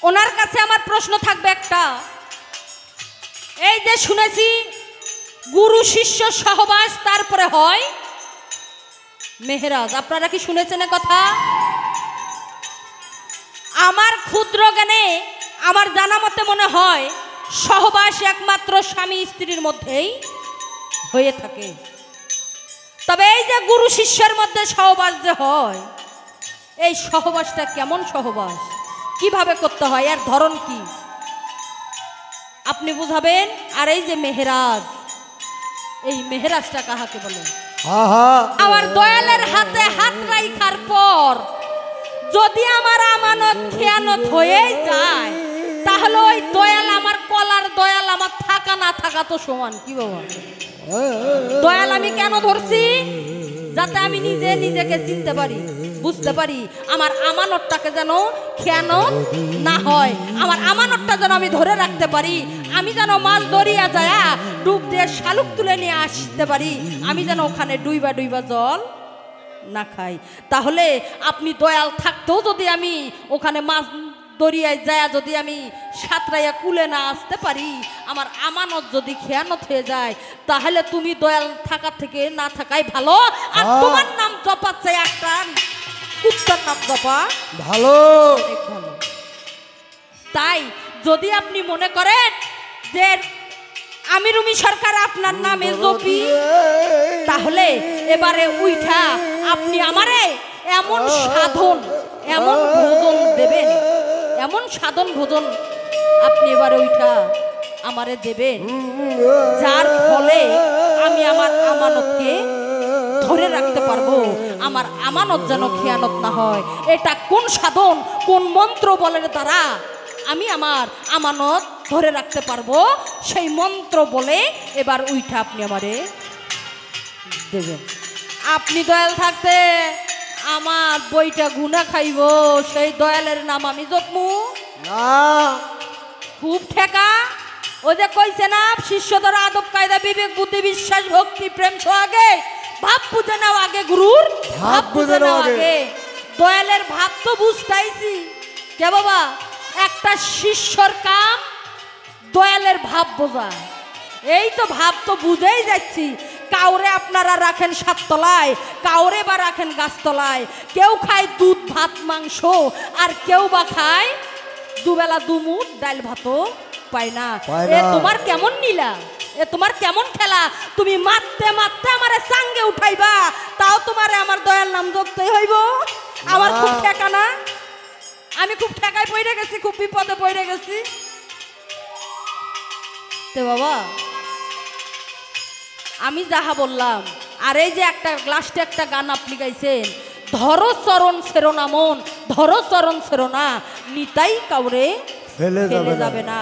ওনার কাছে আমার প্রশ্ন থাকবে একটা, এই যে শুনেছি গুরু শিষ্য সহবাস তারপরে হয় মেহরাজ, আপনারা কি শুনেছেন কথা? আমার ক্ষুদ্র জ্ঞানে আমার জানা মতে মনে হয় সহবাস একমাত্র স্বামী স্ত্রীর মধ্যেই হয়ে থাকে। তবে এই যে গুরু শিষ্যের মধ্যে সহবাস যে হয়, এই সহবাসটা কেমন সহবাস, কিভাবে করতে হয়, এর ধরন কি আপনি বুঝাবেন। আর এই যে মেহরাজ, এই মেহরাজটা কাহাকে বলে? আমার দয়ালের হাতে হাত রাখার পর যদি আমার আমানত খেয়ানত হয়ে যায়, তাহলে ওই দয়াল আমার কলার দয়াল আমার থাকা না থাকা তো সমান। কি বাবা, দয়াল আমি কেন ধরছি? যাতে আমি নিজে নিজেকে চিনতে পারি, বুঝতে পারি, আমার আমানতটাকে যেন খেয়ানত না হয়, আমার আমানতটা যেন আমি ধরে রাখতে পারি, আমি যেন মাছ দরিয়া যায় ডুব দিয়ে শালুক তুলে নিয়ে আসতে পারি, আমি যেন ওখানে ডুইবা ডুইবা জল না খাই। তাহলে আপনি দয়াল থাকতেও যদি আমি ওখানে মাছ দরিয়ায় যায় যদি আমি সাঁতরাইয়া কুলে না আসতে পারি, আমার আমানত যদি খেয়ানত হয়ে যায়, তাহলে তুমি দয়াল থাকার থেকে না থাকাই ভালো। আর তোমার নাম জপা চাই একটা কুত্তার নাম জপা ভালো, অনেক ভালো। তাই যদি আপনি মনে করেন যে আমি রুমি সরকার আপনার নামে জপি, তাহলে এবারে উইঠা আপনি আমারে এমন সাধন এমন ভোজন দেবেন, এমন সাধন ভোজন আপনি এবারে উইঠা আমারে দেবেন, যার ফলে আমি আমার আমানতকে ধরে রাখতে পারবো, আমার আমানত যেন খেয়ানত না হয়। এটা কোন সাধন, কোন মন্ত্র বলের দ্বারা আমি আমার আমানত ধরে রাখতে পারবো, সেই মন্ত্র বলে এবার উইঠা আপনি আমারে দেবেন। আপনি দয়াল থাকতে আমার বইটা গুনা খাইব, সেই দয়ালের নাম আমি জপমু না। খুব ঠেকা, ওই যে কইছে না, শিষ্য দ্বারা আদব কায়দা বিবেক বুদ্ধি বিশ্বাস ভক্তি প্রেম আগে ভাব বুঝে নাও আগে, গুরুর ভাব বুঝে নাও আগে। দয়ালের ভাব তো বুঝতাইছি কে বাবা, একটা শিষ্যর কাম দয়ালের ভাব বোঝা, এই তো ভাব তো বুঝেই যাচ্ছি। কাউরে আপনারা রাখেন সাততলায়, কাউরে বা রাখেন গাছতলায়, কেউ খায় দুধ ভাত মাংস, আর কেউ বা খায় দুবেলা দুমুঠ ডাল ভাতও পায় না। এ তোমার কেমন নীলা, এ তোমার কেমন খেলা? তুমি মারতে মারতে আমারে সাঙ্গে উঠাইবা, তাও তোমারে আমার দয়াল নাম জপতেই হইব। আমার খুব ঠেকা না, আমি খুব ঠেকায় পড়ে গেছি, খুব বিপদে পড়ে গেছি। তে বাবা আমি যাহা বললাম, আর এই যে একটা লাস্টে একটা গান আপনি গাইছেন, ধরো চরণ ছেড়ো না মন, ধরো চরণ ছেড়ো না, নিতাই কাউরে ফেলে যাবে না।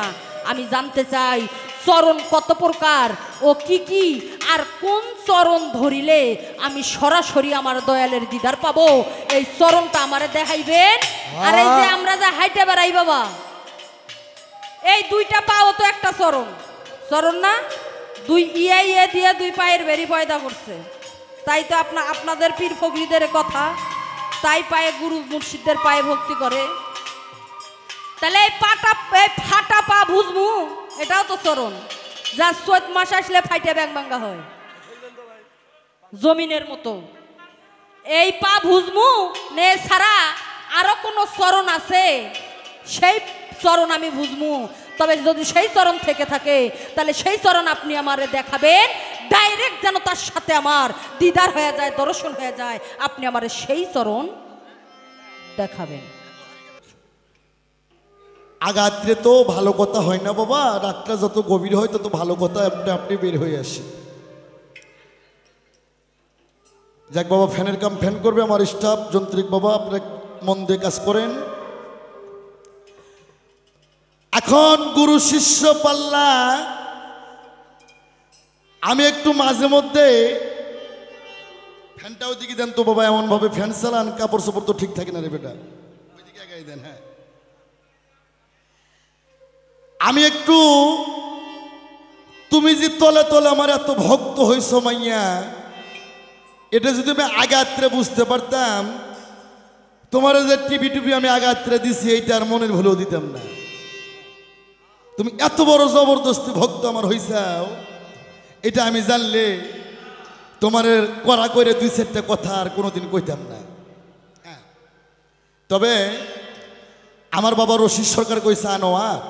আমি জানতে চাই চরণ কত প্রকার ও কি কি, আর কোন চরণ ধরিলে আমি সরাসরি আমার দয়ালের দিদার পাবো, এই চরণটা আমারে দেখাইবেন। আর এই যে আমরা যা হাইটে বেড়াই বাবা, এই দুইটা পাও তো একটা চরণ, চরণ না? দুই ইয়ে দিয়ে দুই পায়ের বেরি পয়দা করছে, তাই তো আপনাদের পীর ফকরিদের কথা, তাই পায়ে গুরু মুর্শিদদের পায়ে ভক্তি করে। তাহলে এই ফাটা পা বুঝবো, এটাও তো চরণ, যা চৈত মাস আসলে ফাইটে ব্যাং ভাঙ্গা হয় জমিনের মতো। এই পা বুঝবো নে ছাড়া আরো কোনো চরণ আছে, সেই চরণ আমি বুঝবো। তবে যদি সেই চরণ থেকে থাকে, তাহলে সেই চরণ আপনি আমারে দেখাবেন, ডাইরেক্ট যেন তার সাথে আমার দিদার হয়ে যায়, দর্শন হয়ে যায়, আপনি আমারে সেই চরণ দেখাবেন। আগাত্রে তো ভালো কথা হয় না বাবা, রাতটা যত গভীর হয় তত ভালো কথা আপনি বের হয়ে আসে। যাক বাবা, ফ্যানের কাম ফ্যান করবে আমার স্টাফ যন্ত্রিক বাবা, আপনারা মন দিয়ে কাজ করেন। এখন গুরু শিষ্য পাল্লা, আমি একটু মাঝে মধ্যে ফ্যানটা ওইদিকে দেন তো বাবা, এমন ভাবে ফ্যান চালান কাপড় চোপড় তো ঠিক থাকে না রে বেটা, ওইদিকে আগাই দেন। হ্যাঁ, আমি একটু, তুমি যে তলে তলে আমার এত ভক্ত হইছ মাইয়া, এটা যদি আমি আগাত্রে বুঝতে পারতাম, তোমার যে টিভি টিভি আমি আগাত্রে দিছি এইটা আর মনের ভুলেও দিতাম না। তুমি এত বড় জবরদস্তি ভক্ত আমার হইছাও এটা আমি জানলে তোমার কড়া করে 2-4টা কথা আর কোনোদিন কইতাম না। তবে আমার বাবা রশিদ সরকার কইছে আনোয়ার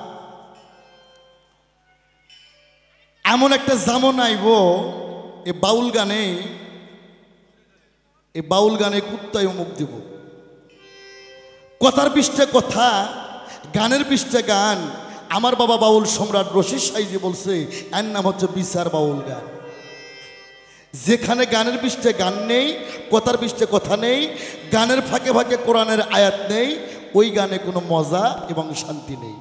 এমন একটা জামন আইব এই বাউল গানে কুত্তায় মুখ দিব। কথার পৃষ্ঠে কথা, গানের পৃষ্ঠে গান। আমার বাবা বাউল সম্রাট রশিদ সাইজি বলছে এর নাম হচ্ছে বিচার বাউল গান। যেখানে গানের পৃষ্ঠে গান নেই, কথার পৃষ্ঠে কথা নেই, গানের ফাঁকে ফাঁকে কোরআনের আয়াত নেই, ওই গানে কোনো মজা এবং শান্তি নেই।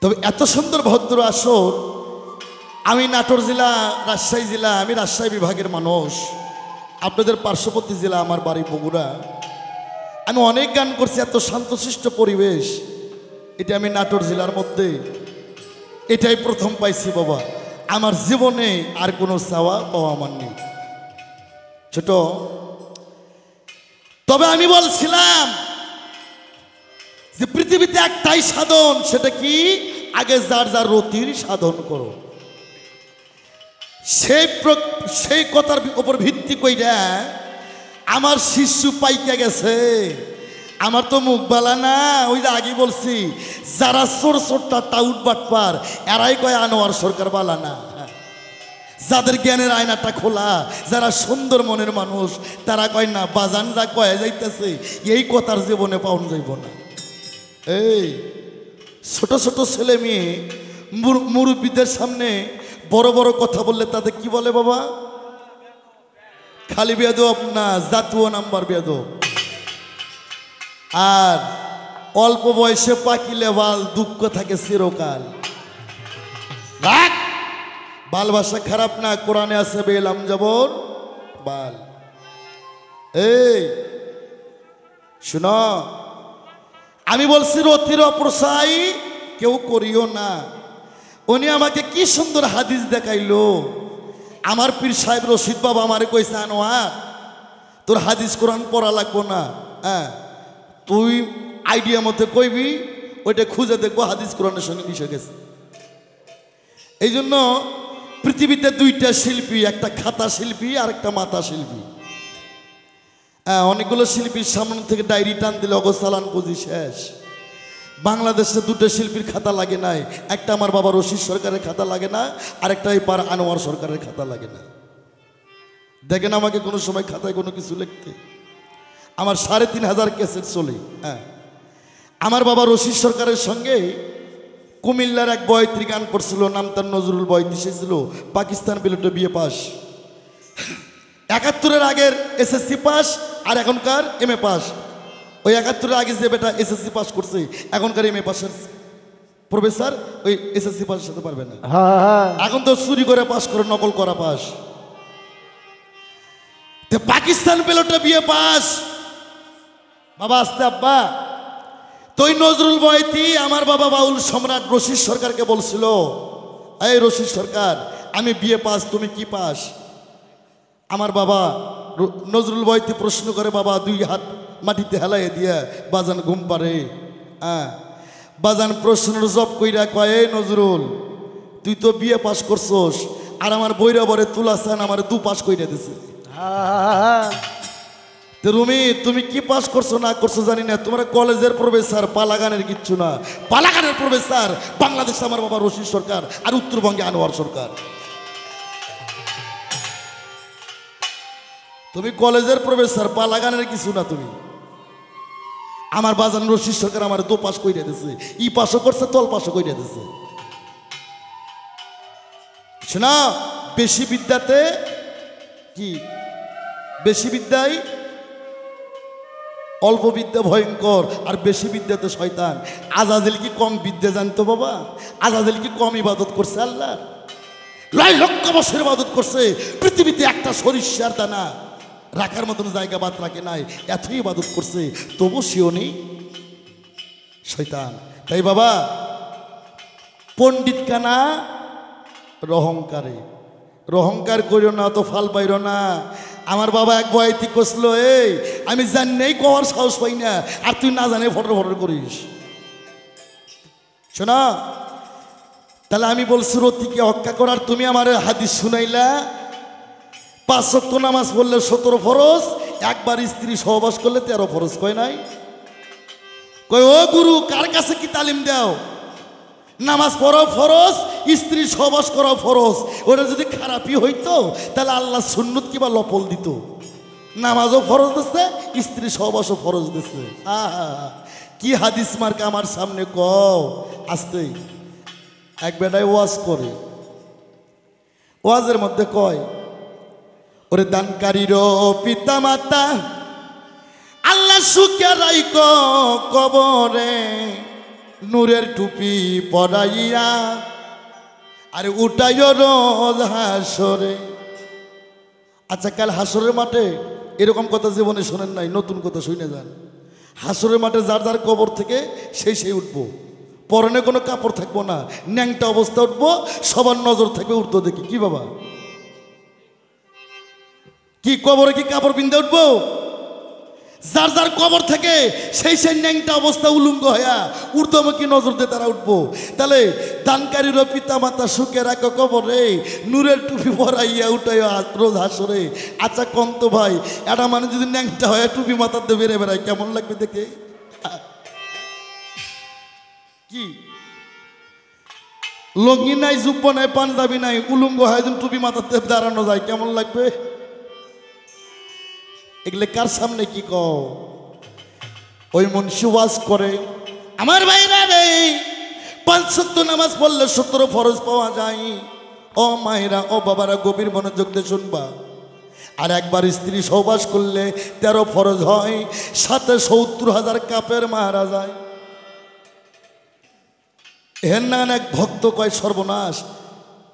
তবে এত সুন্দর ভদ্র আসর, আমি নাটোর জেলা, রাজশাহী জেলা, আমি রাজশাহী বিভাগের মানুষ, আপনাদের পার্শ্ববর্তী জেলা আমার বাড়ি বগুড়া। আমি অনেক গান করছি, এত শান্তশিষ্ট পরিবেশ এটা আমি নাটোর জেলার মধ্যে এটাই প্রথম পাইছি বাবা। আমার জীবনে আর কোনো চাওয়া পাওয়া আমার নেই ছোট। তবে আমি বলছিলাম যে পৃথিবীতে একটাই সাধন, সেটা কি? আগে যার যার রতির সাধন করো। সেই কথার উপর ভিত্তি কইরা আমার শিশু পাইকে গেছে। আমার তো মুখ বালা না, ওই যে আগে বলছি যারা চোরটা টাউট বাটপার এরাই কয় আনোয়ার সরকার বালা না। যাদের জ্ঞানের আয়নাটা খোলা, যারা সুন্দর মনের মানুষ, তারা কয় না বাজান যা কয়ে যাইতেছে এই কথার জীবনে পাওয়া যাইব না। এই ছোট ছোট ছেলে মেয়ে মুরব্বীদের সামনে বড় বড় কথা বললে তাদের কি বলে বাবা? খালি বেয়াদব না, জাতীয় নাম্বার বেয়াদব। আর অল্প বয়সে পাকিলে বাল দুঃখ থাকে চিরকাল। বাল ভাষা খারাপ না, কোরআনে আছে বেলাম যাবর বাল। এই শুনো, আমি বলছি রতির অপ্রসাই কেউ করিও না। উনি আমাকে কি সুন্দর হাদিস দেখাইলো। আমার পীর সাহেব রশিদ বাবা আমারে কইছে আনোয়ার তোর হাদিস কোরআন পড়া লাগবো না, হ্যাঁ তুই আইডিয়া মতে কইবি, ওইটা খুঁজে দেখবো হাদিস কোরআনের সঙ্গে মিশে গেছে। এই জন্য পৃথিবীতে দুইটা শিল্পী, একটা খাতা শিল্পী আর একটা মাথা শিল্পী। হ্যাঁ, অনেকগুলো শিল্পীর সামনে থেকে ডায়েরি টান দিলে অগসালান পুঁজি শেষ। বাংলাদেশে দুটো শিল্পীর খাতা লাগে নাই, একটা আমার বাবা রশিদ সরকারের খাতা লাগে না, আর একটা এই পার আনোয়ার সরকারের খাতা লাগে না। দেখেন আমাকে কোনো সময় খাতায় কোনো কিছু লিখতে, আমার 3500 ক্যাসেট চলে। হ্যাঁ, আমার বাবা রশিদ সরকারের সঙ্গে কুমিল্লার এক বয়ত্রী গান করছিল, নাম তার নজরুল বয়ত্রী, সে ছিল পাকিস্তান বিলেটে বিয়ে পাস। 71-এর আগের এসএসসি পাস আর এখনকার এমএ পাস। ওই 71-এর আগে যে বেটা এসএসসি পাস করছে, এখনকার এমএ পাসের প্রফেসর ওই এসএসসি পাসের সাথে পারবে না। এখন তো চুরি করে পাস করে, নকল করা পাস। পাকিস্তান বিলেটে বিয়ে পাস বাবা। আসতে আব্বা তুই নজরুল বয়তি আমার বাবা বাউল সম্রাট রশিদ সরকারকে বলছিল, এই রশিদ সরকার আমি বিয়ে পাস, তুমি কি পাস? আমার বাবা নজরুল বয়তি প্রশ্ন করে, বাবা 2 হাত মাটিতে হেলাই দিয়ে বাজান ঘুম পারে। হ্যাঁ, বাজান প্রশ্নের জব কইরা কয়, এই নজরুল তুই তো বিয়ে পাস করছস, আর আমার বইরা বরে তুলাসান আমার 2 পাস কইরা দিছে। রুমি তুমি কি পাস করছো না করছো জানি না, তোমার কলেজের প্রফেসর, পালাগানের কিচ্ছু না। পালাগানের প্রফেসর বাংলাদেশে আমার বাবা রশিদ সরকার, আর উত্তরবঙ্গে আনোয়ার সরকার। তুমি কলেজের প্রফেসর, পালাগানের কিছু না। তুমি আমার বাজান রশিদ সরকার আমার 2 পাস কইরা দিছে, ই পাসও করছে, তল পাসও কইরা দিছে। শোনা, বেশি বিদ্যাতে কি, বেশি বিদ্যায় অল্প বিদ্যা ভয়ঙ্কর, আর বেশি বিদ্যাতে শয়তান। আজাজিল কি কম বিদ্যা জানতো বাবা? আজাজিল কি কম ইবাদত করছে আল্লাহ? 9 লক্ষ বছর ইবাদত করছে, পৃথিবীতে একটা সরিষার দানা রাখার মতন জায়গা বাদ রাখে নাই, এতই ইবাদত করছে, তবু সেও নেই শয়তান। তাই বাবা পণ্ডিত কানা রহংকারে, রহংকার করিও না, তো ফাল পাইর না। আমার বাবা এক বয়াতি কষল, এই আমি জানি নেই কওয়ার সাহস পাই না, আর তুই না জানে ফটো ফটো করিস। শোনা, তাহলে আমি বলছি রতিকে হত্যা করার, তুমি আমার হাদিস শুনাইলা 5 ওয়াক্ত নামাজ পড়লে 17 ফরজ, একবার স্ত্রী সহবাস করলে 13 ফরজ, কয় নাই? কয় ও গুরু, কার কাছে কি তালিম দাও? নামাজ পড়াও ফরজ, স্ত্রী সহবাস করাও ফরজ। ওটা যদি খারাপই হইতো তাহলে আল্লাহ সুন্নত কিবা লপল দিত। নামাজও ফরজ দিচ্ছে, স্ত্রী সহবাসও ফরজ দিচ্ছে। কি হাদিস মার্কা আমার সামনে কও। আসতে এক বেটায় ওয়াজ করে, ওয়াজের মধ্যে কয়, ওরে দানকারীর পিতা মাতা আল্লাহ সুখে রাইক কবরে, নূরের টুপি পরাইয়া আরে উঠাইও রোজ হাসরে। আচ্ছা, কাল হাসরের মাঠে এরকম কথা জীবনে শোনেন নাই, নতুন কথা শুনে যান। হাসরের মাঠে যার যার কবর থেকে সেই উঠবো, পরনে কোনো কাপড় থাকবো না, ন্যাংটা অবস্থা উঠবো, সবার নজর থাকবে উঠতো দেখি। কি বাবা, কি কবরে কি কাপড় পিনতে উঠবো? যার যার কবর থেকে সেই ন্যাংটা অবস্থা উলুঙ্গ হইয়া ঊর্ধ্বমুখী নজর দিয়ে তারা উঠবো। তাহলে দানকারীর পিতা মাতা সুখে রাখো কবরে, নূরের টুপি পরাইয়া উঠাইয়া রোজ হাসরে। আচ্ছা কন্ত ভাই, এটা মানে যদি ন্যাংটা হয় টুপি মাথাতে বেড়ে বেড়ায়, কেমন লাগবে দেখে? কি লঙ্গি নাই, জুব্ব নাই, পাঞ্জাবি নাই, উলুঙ্গ হয় যদি টুপি মাথাতে দাঁড়ানো যায়, কেমন লাগবে? এগুলো কার সামনে কি কও? ওই মুন্সি ওয়াজ করে, আমার ভাইরা রে, 5 ওয়াক্ত নামাজ পড়লে 17 ফরজ পাওয়া যায়। ও মায়েরা, ও বাবারা, গভীর মনোযোগ দিয়ে শুনবা। আর একবার স্ত্রী সহবাস করলে 13 ফরজ হয়, সাথে 70,000 কাপের মারা যায়। হেন না এক ভক্ত কয়, সর্বনাশ,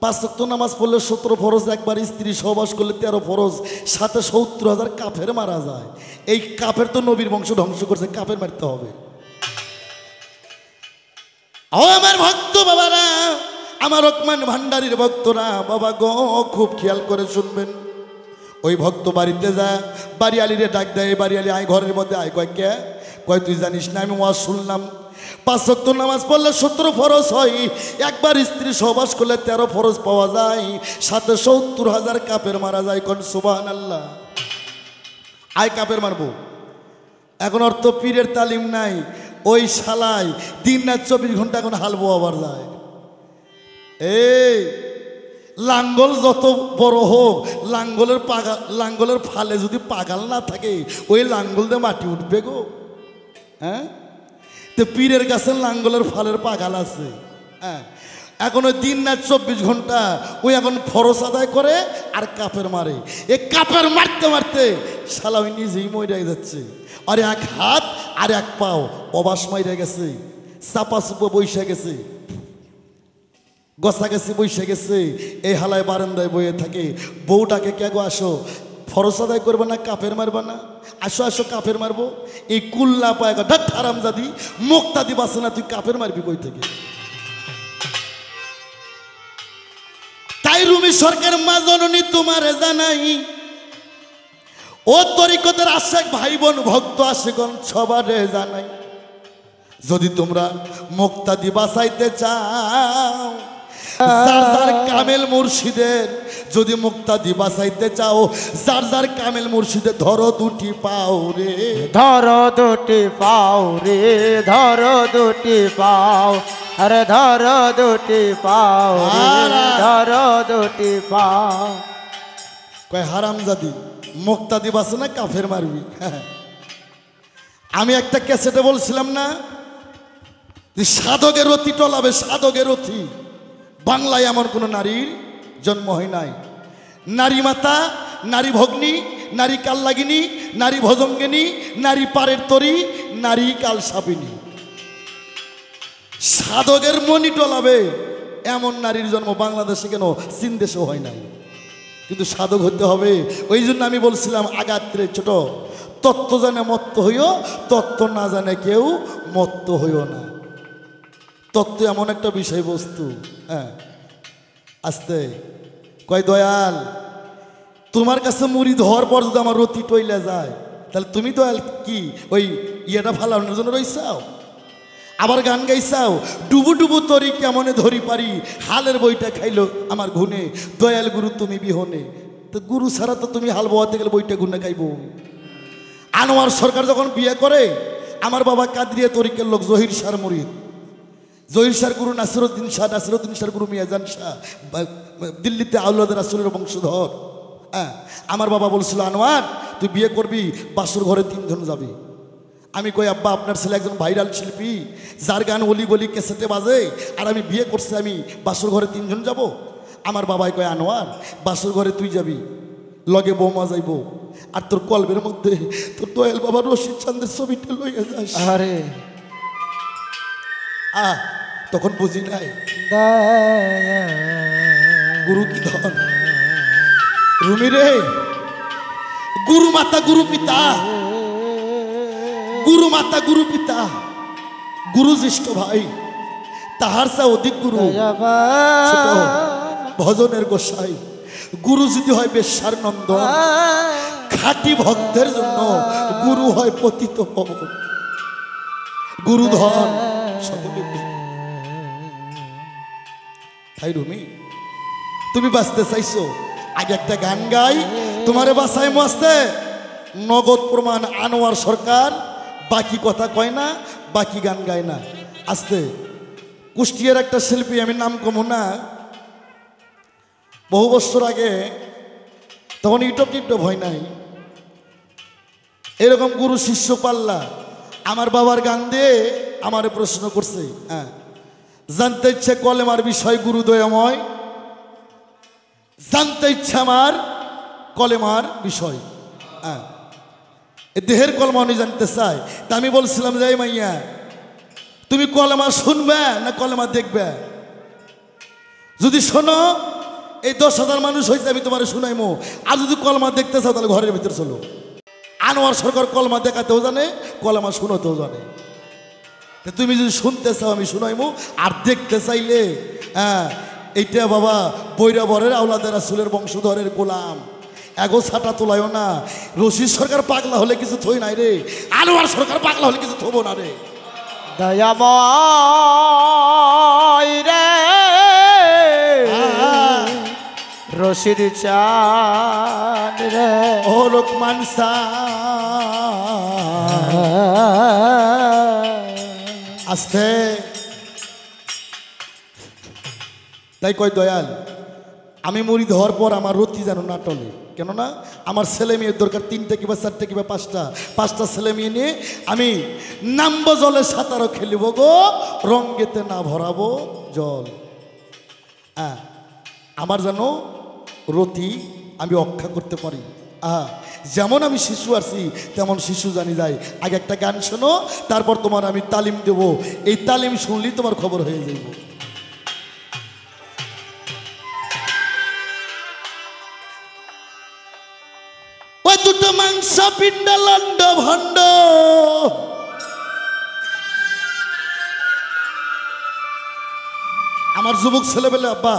5 ওয়াক্ত নামাজ পড়লে 17 ফরজ, একবার স্ত্রী সহবাস করলে 13 ফরজ, সাথে 70,000 কাফের মারা যায়। এই কাফের তো নবীর বংশ ধ্বংস করছে, কাফের মারতে হবে। ও আমার ভক্ত বাবারা, আমার রকমান ভান্ডারীর ভক্তরা, বাবা গো, খুব খেয়াল করে শুনবেন। ওই ভক্ত বাড়িতে যায়, বাড়িয়ালিরে ডাক দেয়, বাড়িয়ালি আয় ঘরের মধ্যে আয়। কয় কে? কয় তুই জানিস না আমি ওয়াজ শুনলাম 5 ওয়াক্ত নামাজ পড়লে 17 ফরজ হয়, একবার স্ত্রী সহবাস করলে 13 ফরজ পাওয়া যায়, সাথে 70,000 কাপের মারা যায়। কোন সুবহানাল্লাহ। আয় কাপের মারবো। এখন অর্থ পীরের তালিম নাই, ওই শালাই দিন রাত 24 ঘন্টা এখন হালবো আবার যায়। এই লাঙ্গল যত বড় হোক, লাঙ্গলের ফালে যদি পাগাল না থাকে, ওই লাঙ্গল দিয়ে মাটি উঠবে গো। হ্যাঁ, তো পীরের কাছে লাঙ্গলের ফালের পাগাল আছে। হ্যাঁ, এখন ওই দিন রাত 24 ঘন্টা ওই এখন ফরজ আদায় করে আর কাপের মারে। এই কাপের মারতে মারতে শালা ওই নিজেই মরে যাচ্ছে। আর এক হাত আর এক পাও অবাস মাইরে গেছে, চাপা চুপো বৈশা গেছে, গসা গেছে বৈশা গেছে। এই হালায় বারান্দায় বইয়ে থাকে। বউটাকে কে গো, আসো, ফরজ আদায় করবে না, কাপের মারবে না? আসো আসো, কাপের মারবো। এই কুল্লা পায় ঢাক হারামজাদি, মুক্তা দিবাসে না, তুই কাপের মারবি কই থেকে? তাই রুমি সরকার মা জননী তোমারে জানাই, ও তরিকতের আশেক ভাই বোন ভক্ত আশেকগণ সবারে জানাই, যদি তোমরা মুক্তাদি বাঁচাইতে চাও, যার যার কামেল মুর্শিদের যদি মুক্তাদি বাঁচাইতে চাও, যার যার কামেল মুর্শিদের ধরো দুটি পাও রে, ধরো দুটি পাও রে, ধরো দুটি পাও, আরে ধরো দুটি পাও রে, ধরো দুটি পাও। কয় হারামজাদি, মুক্তাদি বাঁচে না, কাফের মারবি। আমি একটা ক্যাসেটে বলছিলাম না, সাধকের রতি টলাবে, সাধকের রতি। বাংলায় এমন কোনো নারীর জন্ম হয় নাই। নারী মাতা, নারী ভগ্নী, নারী কাললাগিনী, নারী ভজঙ্গিনী, নারী পারের তরি, নারী কাল সাপিনী। সাধকের মনি টলাবে এমন নারীর জন্ম বাংলাদেশে কেন চীন দেশেও হয় নাই। কিন্তু সাধক হতে হবে। ওই জন্য আমি বলছিলাম আগাত্রে ছোট, তত্ত্ব জানে মত্ত হইও, তত্ত্ব না জানে কেউ মত্ত হইও না। তত্ত্ব এমন একটা বিষয়বস্তু। হ্যাঁ, আস্তে কয় দয়াল, তোমার কাছে মুড়ি ধোয়ার পর যদি আমার রতি টইলে যায় তাহলে তুমি তো কি ওই ইয়েটা ফালানোর জন্য রইছাও? আবার গান গাইছাও, ডুবু ডুবু তরি কেমনে ধরি পারি, হালের বইটা খাইলো আমার ঘুনে, দয়াল গুরু তুমি বিহনে। তো গুরু ছাড়া তো তুমি হাল বোয়াতে গেলে বইটা গুনে খাইবো। আনোয়ার সরকার যখন বিয়ে করে, আমার বাবা কাদরিয়া তরিকের লোক জহির শাহ মুরিদ, জহির শাহ গুরু নাসিরউদ্দিন শাহ, নাসিরউদ্দিন শাহ গুরু মিয়াজান শাহ, দিল্লিতে আউলাদ রাসূলের বংশধর। হ্যাঁ, আমার বাবা বলছিল আনোয়ার তুই বিয়ে করবি, বাসুর ঘরে 3 জন যাবি। আমি কই আব্বা আপনার ছেলে একজন ভাইরাল শিল্পী, যার গান অলি গলি ক্যাসেটে বাজে, আর আমি বিয়ে করছি, আমি বাসুর ঘরে 3 জন যাব? আমার বাবাই কয় আনোয়ার বাসুর ঘরে তুই যাবি, লগে বৌমা যাইব, আর তোর কলবের মধ্যে তোর দয়াল বাবা রশিদ চাঁদের ছবিটা লইয়া যাস। আরে তখন বুঝি নাই গুরু কি ধন। রুমি রে, গুরু মাতা গুরু পিতা, গুরু মাতা গুরু পিতা, গুরু জ্যেষ্ঠ ভাই, তাহার চা অধিক গুরু ছোট ভজনের গোসাই। গুরু যদি হয় বেশ্যার নন্দন, খাঁটি ভক্তের জন্য গুরু হয় পতিত পবন। গুরুধন সকলে তাই। রুমি তুমি বাঁচতে চাইছো, আগে একটা গান গাই, তোমারে বাঁচাই মস্তে নগদ প্রমাণ। আনোয়ার সরকার বাকি কথা কয় না, বাকি গান গায় না। আস্তে কুষ্টিয়ার একটা শিল্পী, আমি নাম কমো না, বহু বছর আগে, তখন ইউটিউব টিউটিউব হয় নাই, এরকম গুরু শিষ্য পাল্লা আমার বাবার গান দিয়ে আমারে প্রশ্ন করছে। হ্যাঁ, জানতে ইচ্ছে কলেমার বিষয় গুরু দয়াময়, জানতে ইচ্ছা আমার কলেমার বিষয়। হ্যাঁ, দেহের কলমা উনি জানতে চাই। তা আমি বলছিলাম যে মাইয়া তুমি কলেমা শুনবে না কলেমা দেখবে? যদি শোনো, এই 10,000 মানুষ হয়েছে, আমি তোমার শুনাইমো। আর যদি কলমা দেখতে চাও তাহলে ঘরের ভিতর চলো। আনোয়ার সরকার কলমা দেখাতেও জানে, কলমা শুনোতেও জানে। তুমি যদি শুনতে চাও আমি শুনাইমো, আর দেখতে চাইলে হ্যাঁ, এইটা বাবা বৈরাবরের আওলাদের রাসূলের বংশধরের গোলাম, এগো ছাটা তোলায়ও না। রশিদ সরকার পাগলা হলে কিছু থই নাই রে, আনোয়ার সরকার পাগলা হলে কিছু থবো না রে। দয়াময় রে রশিদ চাঁদ রে, ও লোকমান আস্তে তাই কয় দয়াল, আমি মুড়ি ধোয়ার পর আমার রতি যেন না টলে। কেননা আমার ছেলে মেয়ের দরকার 3টা কিংবা 4টা কিংবা 5টা ছেলে মেয়ে নিয়ে আমি নামবো জলে, সাঁতারও খেলিব গো, রঙ্গেতে না ভরাবো জল। হ্যাঁ, আমার যেন রতি আমি রক্ষা করতে পারি। যেমন আমি শিশু আছি তেমন শিশু জানি যায়। আগে একটা গান শোনো, তারপর তোমার আমি তালিম দেব। এই তালিম শুনলেই তোমার খবর হয়ে যাইব। ওই দুটো মাংস পিণ্ড লন্ড ভণ্ড, আমার যুবক ছেলেবেলে আব্বা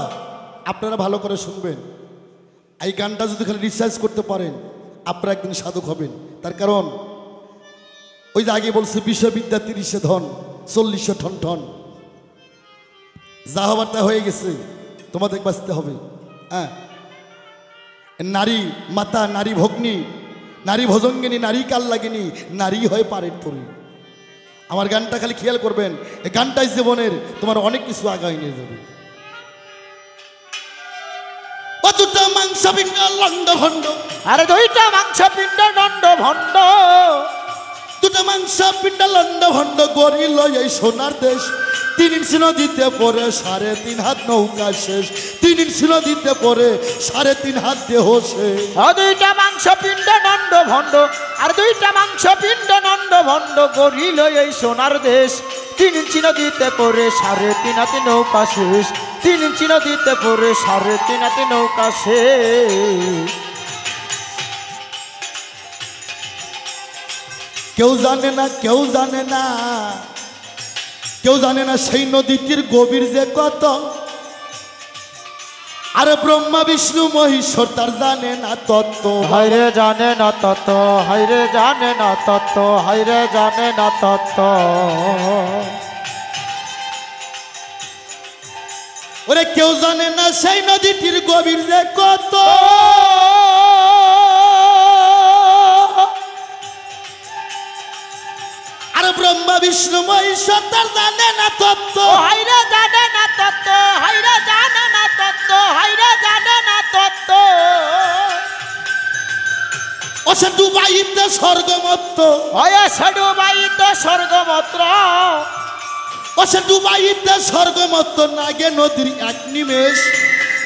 আপনারা ভালো করে শুনবেন। এই গানটা যদি খালি রিসার্চ করতে পারেন আপনারা একদিন সাধক হবেন। তার কারণ ওই যে আগে বলছে বিশ্ববিদ্যা 30 ধন 40 ঠন ঠন, যা হবার তা হয়ে গেছে, তোমাদের বাঁচতে হবে। হ্যাঁ, নারী মাতা, নারী ভগ্নী, নারী ভজঙ্গিনী, নারী কাল লাগেনি, নারী হয়ে পারের তরী। আমার গানটা খালি খেয়াল করবেন, এই গানটাই জীবনের তোমার অনেক কিছু আগায় নিয়ে যাবে। দুটো মাংস পিণ্ড লন্ড ভণ্ড, আরে 2টা মাংস পিণ্ড দণ্ড ভণ্ড, দুটো মাংস পিণ্ড লন্ড ভণ্ড, গড়িল এই সোনার দেশ। 3 ইঞ্চি নদীতে পরে 3.5 হাত নৌকা শেষ, 3 ইঞ্চি নদীতে পরে 3.5 হাত দেহ শেষ। 2টা মাংস পিণ্ড দণ্ড ভণ্ড, আর 2টা মাংস পিণ্ড দণ্ড ভণ্ড, গড়িল এই সোনার দেশ। 3 ইঞ্চি নদীতে পরে 3.5 হাত নৌকা শেষ, 3 ইঞ্চি নদীতে পরে 3.5 হাত নৌকা শেষ। কেউ জানে না, কেউ জানে না, কেউ জানে না সেই নদীটির গভীর যে কত। আরে ব্রহ্মা বিষ্ণু মহেশ্বর তার জানে না তত্ত্ব, হাইরে জানে না তত্ত্ব, হাইরে জানে না তত্ত্ব, হাইরে জানে না তত্ত্ব। ওরে কেউ জানে না সেই নদীটির গভীর যে কত, আরে ব্রহ্মা বিষ্ণু মহেশ্বর তার জানে না তত্ত্ব, হাইরে জানে না তত্ত্ব, হাইরে জানে না তত্ত্ব, হাইরে জানে না তত্ত্ব। ও সে ডুবাইতে স্বর্গমত্ত, হয় সে ডুবাইত স্বর্গমত্র, ও সে ডুবাইতে স্বর্গমত্ত নাগে নদীর এক নিমেষ।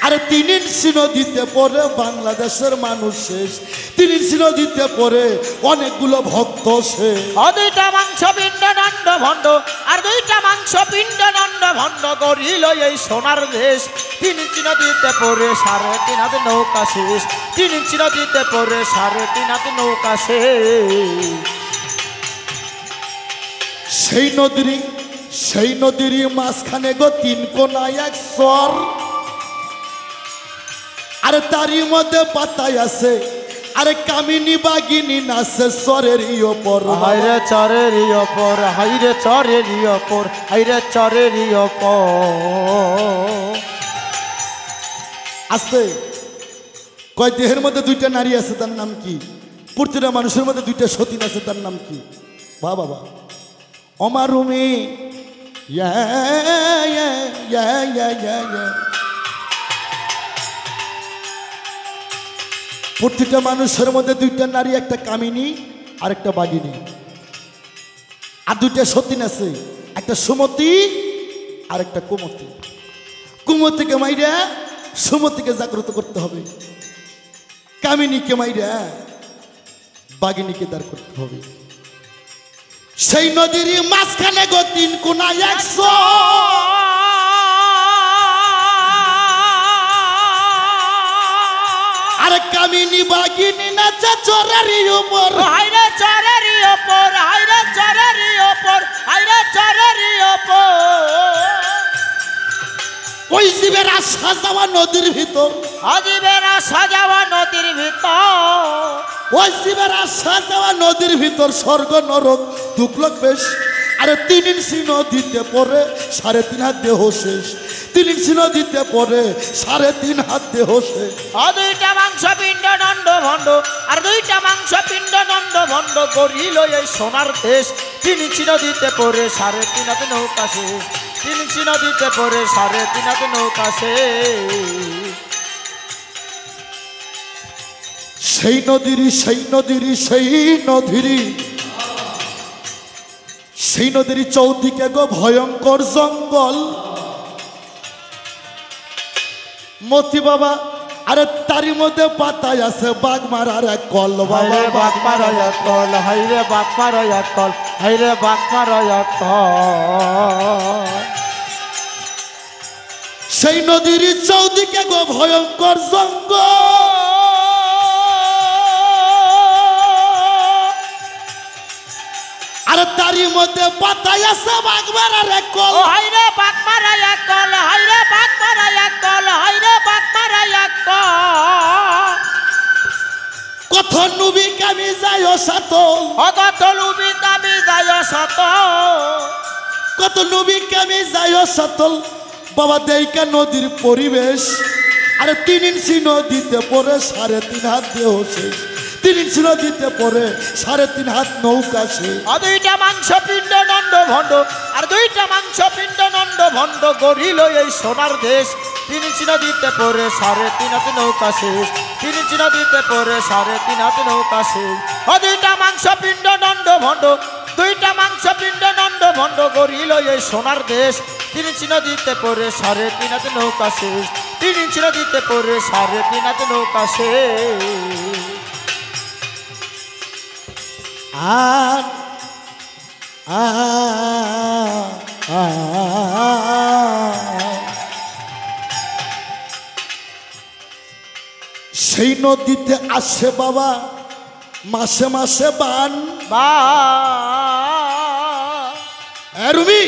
আরে 3 ইঞ্চি নদীতে পড়ে বাংলাদেশের মানুষ শেষ, 3 ইঞ্চি নদীতে পড়ে অনেকগুলো ভক্ত শেষ। দুইটা মাংস পিণ্ড দণ্ড ভণ্ড, আর দুইটা মাংস পিণ্ড দণ্ড ভণ্ড গড়িল এই সোনার দেশ। 3 ইঞ্চি নদীতে পড়ে 3.5 হাত নৌকা শেষ, 3 ইঞ্চি নদীতে পড়ে 3.5 হাত নৌকা শেষ। সেই নদীর মাঝখানে গো 3 কোনায় এক স্বর, আরে তারই মধ্যে পাতায় আছে আরে কামিনী বাগিনী নাচে স্বরের ওপর। হাইরে চরের ওপর, হাইরে চরের ওপর, হাইরে চরের ওপর। আস্তে কয় দেহের মধ্যে 2টা নারী আছে তার নাম কি? প্রতিটা মানুষের মধ্যে 2টা সতীন আছে তার নাম কি? বাবা আমার রুমে প্রতিটা মানুষের মধ্যে 2টা নারী, একটা কামিনী আর একটা বাগিনী, আর 2টা সতীন আছে, একটা সুমতি আর একটা কুমতি। কুমতিকে মাইরা সুমতিকে জাগ্রত করতে হবে, কামিনীকে মাইরা বাগিনীকে দাঁড় করতে হবে। সেই নদীর মাঝখানে গো 3 কোনায় 100, আর কামিনী বাগিনী নাচে চরের উপর। হাইরে চরের ওপর, হাইরে চরের ওপর, হাইরে চরের ওপর। ওই জীবেরা সাজাওয়া নদীর ভিতর, জীবেরা সাজাওয়া নদীর ভিতর, ওই জীবেরা সাজাওয়া নদীর ভিতর স্বর্গ নরক দুঃখলোক বেশ। আরে 3 ইঞ্চি নদীতে পড়ে 3.5 হাত দেহ শেষ, 3 ইঞ্চি নদীতে পড়ে 3.5 হাত দেহ শেষ। দুইটা মাংস পিণ্ড দণ্ড ভণ্ড, আর দুইটা মাংস পিণ্ড দণ্ড ভণ্ড গড়িল এই সোনার দেশ। 3 ইঞ্চি নদীতে পড়ে 3.5 হাত নৌকা শেষ, 3 ইঞ্চি নদীতে পড়ে 3.5 হাত নৌকা শেষ। সেই নদীর চৌদিকে গো ভয়ঙ্কর জঙ্গল। মতি বাবা আরে তারই মধ্যে পাতায় আছে বাঘ মারার এক কল। বাবা বাঘ মারার এক কল, হাইরে বাঘ মারার এক কল, হাইরে বাঘ মারার এক কল। সেই নদীর চৌদিকে গো ভয়ঙ্কর জঙ্গল, আরে তারই মধ্যে পাতায় আছে বাঘ মারার এক কল। হাইরে বাঘ মারার এক কল, হাইরে বাঘ মারার এক কল, হাইরে বাঘ মারার এক কল। কত নবী কামি যায় সাত, কত নবী কামি যায় সাত, কত নবী কামি যায় সাতল। বাবা দেইকা নদীর পরিবেশ, আরে 3 ইঞ্চি নদীতে পড়ে 3.5 হাত দেহ শেষ, 3 ইঞ্চি নদীতে পড়ে 3.5 হাত নৌকা শেষ। দুইটা মাংস পিণ্ড দণ্ড ভণ্ড, আর দুইটা মাংস পিণ্ড দণ্ড ভণ্ড গড়িল এই সোনার দেশ। 3 ইঞ্চি নদীতে পড়ে 3.5 হাত নৌকা শেষ, 3 ইঞ্চি নদীতে পড়ে 3.5 হাত নৌকা শেষ। দুইটা মাংস পিণ্ড দণ্ড ভণ্ড, দুইটা মাংস পিণ্ড দণ্ড ভণ্ড গড়িল এই সোনার দেশ। 3 ইঞ্চি নদীতে পড়ে 3.5 হাত নৌকা শেষ, 3 ইঞ্চি নদীতে পড়ে 3.5 হাত নৌকা শেষ। আর সেই নদীতে আসে বাবা মাসে মাসে বান। বা রুমি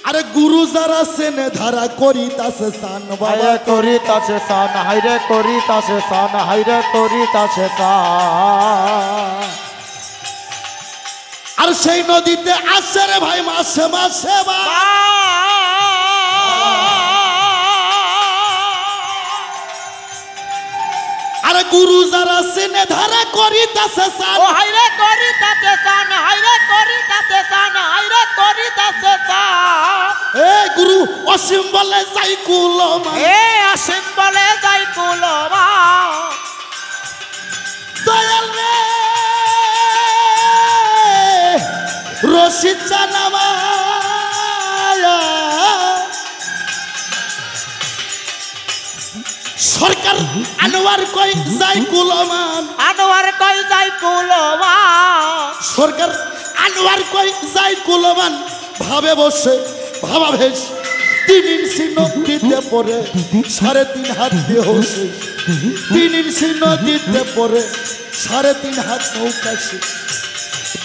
আর আরে গুরু যারা সেনে ধারা করিতাছে সান বাবা হাইরে করিতাছে সান, হাইরে করিতাছে সান, হাইরে করিতাছে সান। আর সেই নদীতে আসে রে ভাই মাসে মাসে বা আরে গুরু যারা সেনে ধারা করিতাছে সান ও হাইরে করিতাছে সান, হাইরে করিতাছে সান, হাইরে করিতাছে সান। এ গুরু অসীম বলে যাই কুলমা এ আসিম বলে যাই কুলমা দয়াল রে রশিদ জানামা সরকার আনোয়ার কই যাই কুলমান আনোয়ার কই যাই কুলমা সরকার আনোয়ার কই যাই কুলমান ভাবে বসে ভাবা ভেস 3 ইঞ্চি নদীতে পড়ে 3.5 হাত দেহ শেষ 3 ইঞ্চি নদীতে পড়ে 3.5 হাত নৌকা শেষ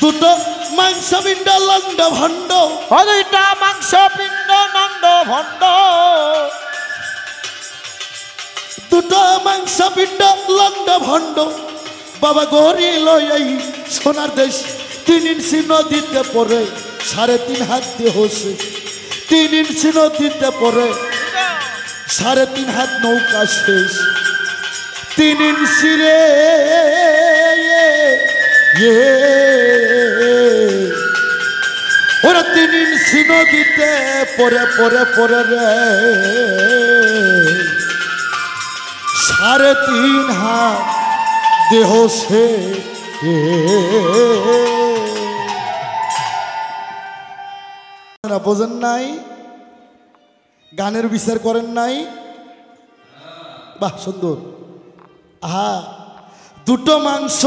দুটো মাংস পিণ্ড লন্ড ভণ্ড ও দুইটা মাংস পিণ্ড নন্দ ভণ্ড দুটো মাংস পিণ্ড লন্ড ভণ্ড বাবা গড়ি লই সোনার দেশ 3 ইঞ্চি নদীতে পড়ে 3.5 হাত দেহ শেষ 3 ইঞ্চি নদীতে পড়ে 3.5 হাত নৌকা শেষ 3 ইঞ্চি রে ওরা 3 ইঞ্চি নদীতে পড়ে পড়ে পড়ে রে 3.5 হাত দেহ সে বোঝেন নাই গানের বিচার করেন নাই বাহ সুন্দর আহা দুটো মাংস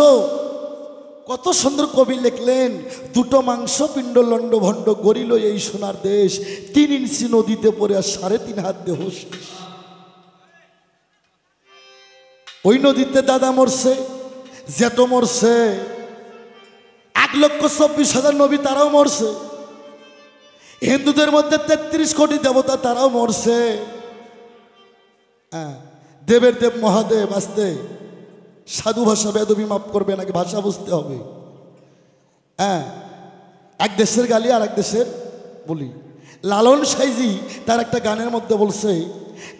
কত সুন্দর কবি লিখলেন দুটো মাংস পিণ্ড লন্ড ভণ্ড গড়িল এই সোনার দেশ 3 ইঞ্চি নদীতে পড়ে আর 3.5 হাত দেহ শেষ ওই নদীতে দাদা মরছে জেঠ মরছে 1,24,000 নবী তারাও মরছে হিন্দুদের মধ্যে 33 কোটি দেবতা তারাও মরছে দেবের দেব মহাদেব আসতে সাধু ভাষা বেদবি মাফ করবে নাকি ভাষা বুঝতে হবে এক দেশের গালি আর এক দেশের বলি লালন সাইজি তার একটা গানের মধ্যে বলছে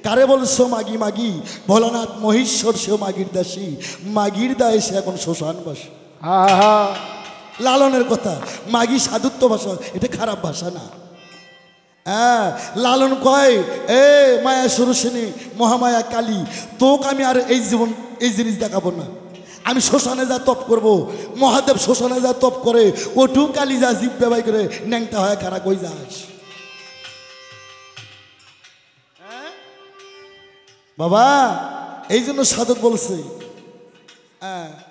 কারে বলছো মাগি মাগি ভোলানাথ মহেশ্বর সেও মাগির দাসী মাগির দায় সে এখন শ্মশানবাসী লালনের কথা মাগি সাধুত্ব ভাষা এটা খারাপ ভাষা না লালন কয় এ মায়া সরসিনী মহামায়া কালী তোকে আমি আর এই জীবন এই জিনিস দেখাবো না আমি শ্মশানে যা তপ করব মহাদেব শ্মশানে যা তপ করে ওটু কালী যা জীব ব্যবহার করে ন্যাংটা হয় কারা কই যাস বাবা এই জন্য সাধক বলছে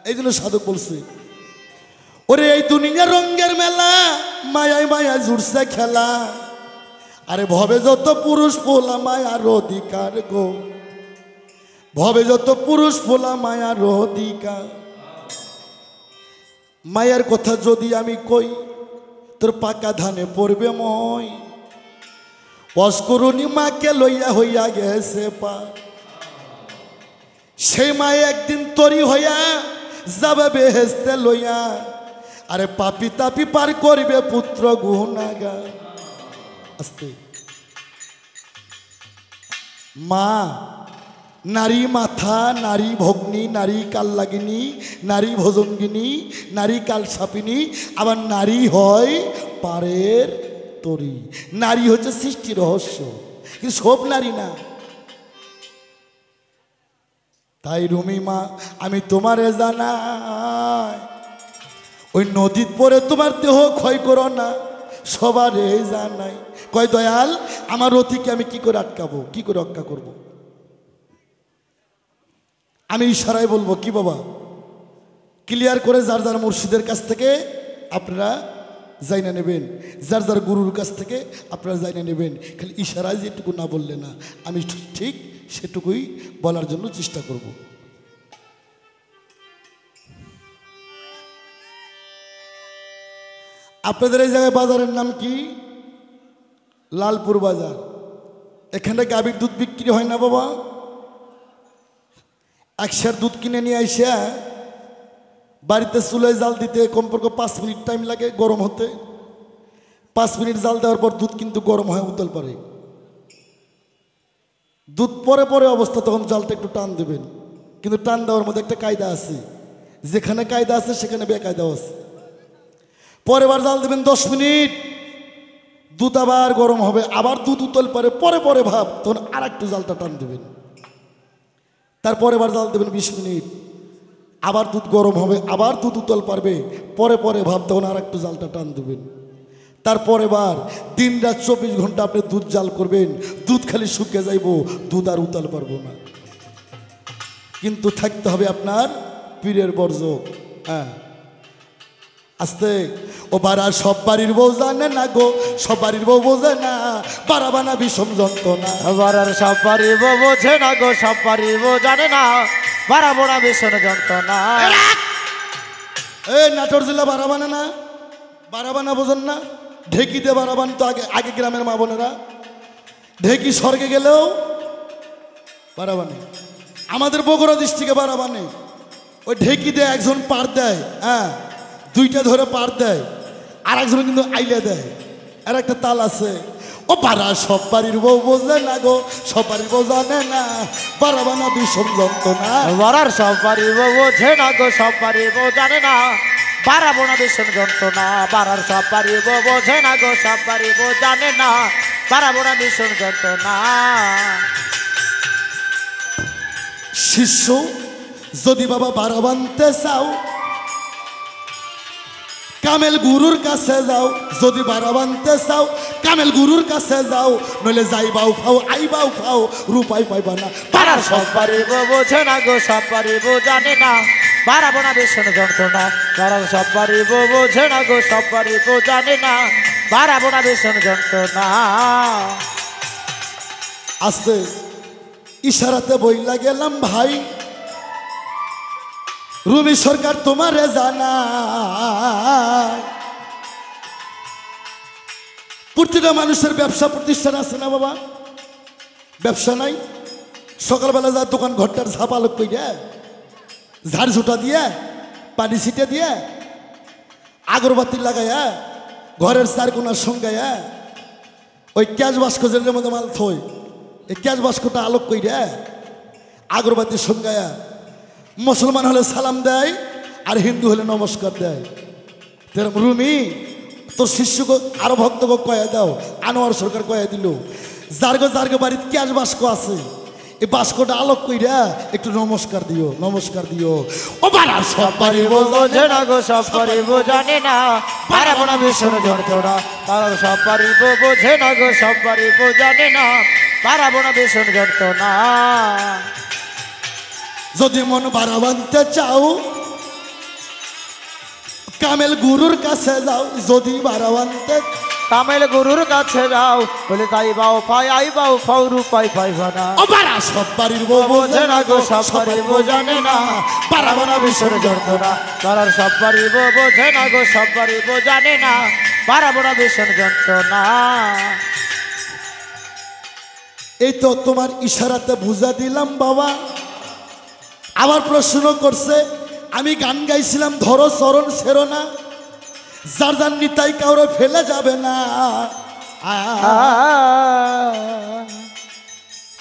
এই জন্য সাধক বলছে ওরে এই দুনিয়া রঙের মেলা মায়ায় মায়া জুড়ছে খেলা আরে ভবে যত পুরুষ পোলা মায়ার অধিকার গো ভবে যত পুরুষ পোলা মায়ার অধিকার মায়ার কথা যদি আমি কই তোর পাকা ধানে পড়বে মই অস্করণী মাকে লইয়া হইয়া গেছে পা সেই মায়ে একদিন তরি হইয়া যাবে বেহেস্তে লইয়া আরে পাপি তাপি পার করবে পুত্র গুনাগার আস্তে মা নারী মাথা নারী ভগ্নী নারী কাললাগিনী নারী ভোজঙ্গিনী নারী কালসাপিনী আবার নারী হয় পারের তরি নারী হচ্ছে সৃষ্টি রহস্য কিন্তু সব নারী না তাই রুমি মা আমি তোমারে জানাই ওই নদীর পরে তোমার দেহ ক্ষয় করো না সবারে জানাই কয় দয়াল আমার অতিকে আমি কি করে আটকাবো কি করে রক্ষা করব আমি ইশারায় বলবো কি বাবা ক্লিয়ার করে যার যার মুর্শিদের কাছ থেকে আপনারা জাইনা নেবেন যার যার গুরুর কাছ থেকে আপনারা জাইনা নেবেন খালি ইশারায় যেটুকু না বললে না আমি ঠিক সেটুকুই বলার জন্য চেষ্টা করব আপনাদের এই জায়গায় বাজারের নাম কি লালপুর বাজার, এখানে গাভীর দুধ বিক্রি হয় না বাবা। এক সের দুধ কিনে নিয়ে আইসা বাড়িতে চুলায় জাল দিতে কমপক্ষে 5 মিনিট টাইম লাগে গরম হতে। 5 মিনিট জাল দেওয়ার পর দুধ কিন্তু গরম হয় উতল পরে। দুধ পরে পরে অবস্থা তখন জালটা একটু টান দেবেন, কিন্তু টান দেওয়ার মধ্যে একটা কায়দা আছে, যেখানে কায়দা আছে সেখানে বেকায়দাও আছে। পরের বার জাল দেবেন 10 মিনিট, দুধ আবার গরম হবে, আবার দুধ উতল পরে পরে পরে ভাব, তখন আর একটু জালটা টান দেবেন। তারপরে বার জাল দেবেন 20 মিনিট, আবার দুধ গরম হবে, আবার দুধ উতল পারবে, পরে পরে ভাব, তখন আর একটু জালটা টান দেবেন। তারপরে বার দিন রাত 24 ঘন্টা আপনি দুধ জাল করবেন, দুধ খালি শুকিয়ে যাইব, দুধ আর উতল পারবো না। কিন্তু থাকতে হবে আপনার পীরের বর্জ। হ্যাঁ, আস্তে ও বারা সব বাড়ির বউ জানে না গো, সব বাড়ির বউ বোঝে না, বারাবানা বিষম যন্ত্রণা। বারার সব পারিব বোঝে না গো, সব পারিব জানে না, বাড়াবো না ভীষণ যন্ত্রণা। এই নাটোর জেলা বারাবানা না, বারাবানা বোঝেন না? ঢেকিতে বারাবান তো আগে আগে গ্রামের মা বোনেরা, ঢেকি স্বর্গে গেলেও বারাবানে। আমাদের বগুড়া ডিস্ট্রিক্টে বারাবানে ওই ঢেকিতে একজন পার দেয়, হ্যাঁ, 2টা ধরে পার দেয়, আর একজন কিন্তু আইলে দেয়। আর একটা তাল আছে, ও পাড়া সব বাড়ির বউ বোঝে না গো, সব বাড়ির বউ জানে না, বারাবানা বিষম যন্ত্রণা। বারার সব পারিব বোঝে না গো, সব পারিব জানে না, বাড়াবো না ভীষণ যন্ত্রণা। বারার সব পারিব বোঝে না গো, সব পারিব জানে না, বাড়াবো না ভীষণ যন্ত্রণা। শিষ্য যদি বাবা বারাবানতে চাও, কামেল গুরুর কাছে যাও। যদি বারাবানতে চাও, কামেল গুরুর কাছে যাও, নইলে যাইবাও ফাও আইবাও ফাও, রূপাই পাইবা না। বারার সব পারিব বোঝে না গো, সব পারিব জানে না, বাড়াবো না ভীষণ যন্ত্রণা। বারার সব পারিব বোঝে না গো, সব পারিব জানে না, বাড়াবো না ভীষণ যন্ত্রণা। আস্তে ইশারাতে বইলা গেলাম ভাই, রুমি সরকার তোমারে জানা, প্রতিটা মানুষের ব্যবসা প্রতিষ্ঠান আছে না বাবা? ব্যবসা নাই, সকালবেলা যা দোকান ঘরটার ঝাপালো কইরা, ঝাড় ঝুটা দিয়ে, পানি ছিটে দিয়ে, আগরবাতি লাগাইয়া, ঘরের চার কোনার সঙ্গাইয়া, ওই ক্যাশ বাস্ক যেটার মধ্যে মাল থই, এই ক্যাশ বাস্কটা আলোক কইরা, আগরবাতি সঙ্গাইয়া, মুসলমান হলে সালাম দেয় আর হিন্দু হলে নমস্কার দেয়। তেরম রুমি তোর শিষ্যকে আরো ভক্তকে কয়া দাও, আনোয়ার সরকার কয়া দিল, যারগো বাড়িতে ক্যাশ বাস্ক আছে, এই বাস্কটা আলোক কইরা একটু নমস্কার দিও, নমস্কার দিও। ও বারা সব পারিব বোঝে না গো, সব পারিব জানে না, বাড়াবো না ভীষণ যন্ত্রণা। বারার সব পারিব বোঝে না গো, সব পারিব জানে না, বাড়াবো না ভীষণ যন্ত্রণা। যদি মন বারাবানতে চাও, কামেল গুরুর কাছে যাও। যদি বারাবানতে কামেল গুরুর কাছে যাও, বলে তাই বাও পাই আই বাও ফাও, রূপাই পাইবা না। ও বারা সব বাড়ির বউ বোঝে না গো, সব পারিব জানে না, বাড়াবো না ভীষণ যন্ত্রণা। বারার সব পারিব বোঝে না গো, সব পারিব জানে না, বাড়াবো না ভীষণ যন্ত্রণা। এই তো তোমার ইশারাতে বুঝা দিলাম বাবা। আবার প্রশ্ন করছে, আমি গান গাইছিলাম ধরো চরণ ছেড়ো না, যার যার নিতাই কাউরে ফেলে যাবে না।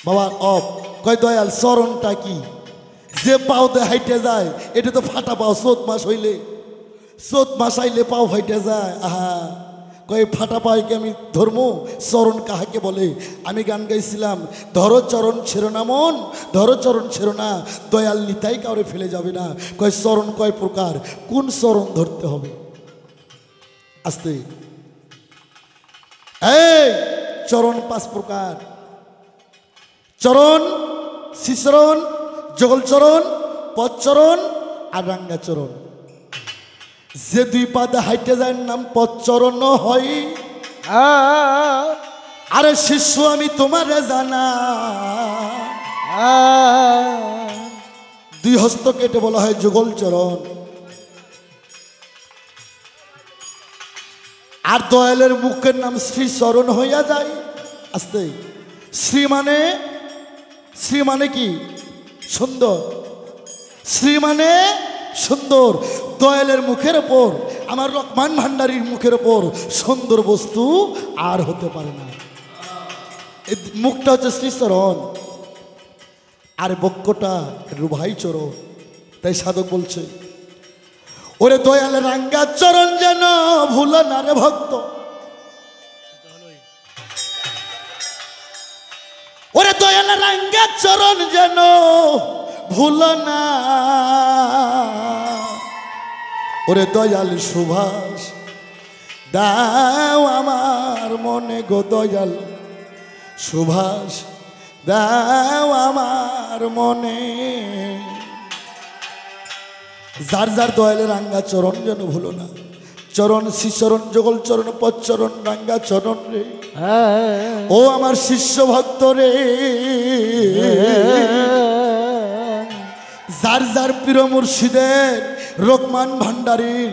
বাবা অপ কয় দয়াল চরণটা কি? যে পাও দে হাইটে যায়, এটা তো ফাটা পাও, 4 মাস হইলে, 4 মাস আইলে পাও ফাইটে যায়। আহা, কয় ফাটা পাই কি আমি ধর্ম? চরণ কাহাকে বলে? আমি গান গাইছিলাম ধরো চরণ ছেড়ো না মন, ধরো চরণ ছেড়ো না, দয়াল নিতাই কাউরে ফেলে যাবে না। কয় চরণ কয় প্রকার, কোন চরণ ধরতে হবে? আস্তে, এই চরণ 5 প্রকার। চরণ, শিচরণ, যগলচরণ, পদচরণ আর রাঙ্গাচরণ। যে 2 পাদে হাইটে যায় নাম পদচরণ হয়। আরে শিষ্য আমি তোমারে জানা, 2 হস্ত কেটে বলা হয় যুগলচরণ। আর দয়ালের মুখের নাম শ্রীচরণ হইয়া যায়। আস্তে। শ্রী মানে কি? সুন্দর। শ্রী মানে সুন্দর। দয়ালের মুখের ওপর, আমার রহমান ভান্ডারীর মুখের ওপর সুন্দর বস্তু আর হতে পারে না। মুখটা হচ্ছে শ্রীচরণ, আর বক্ষটা রুভাই চরণ। তাই সাধক বলছে, ওরে দয়ালের রাঙ্গা চরণ যেন ভুলো না রে ভক্ত, ওরে দয়ালের রাঙ্গা চরণ যেন ভুলো না, ওরে দয়াল সুভাষ দাও আমার মনে গো, দয়াল সুভাষ দাও আমার মনে। যার যার দয়ালের রাঙ্গা চরণ যেন ভুলো না। চরণ শ্রীচরণ যুগল চরণ পচ্চরণ রাঙ্গা চরণ রে, ও আমার শিষ্য ভক্ত রে। যার যার প্রিয় মুর্শিদের রহমান ভান্ডারীর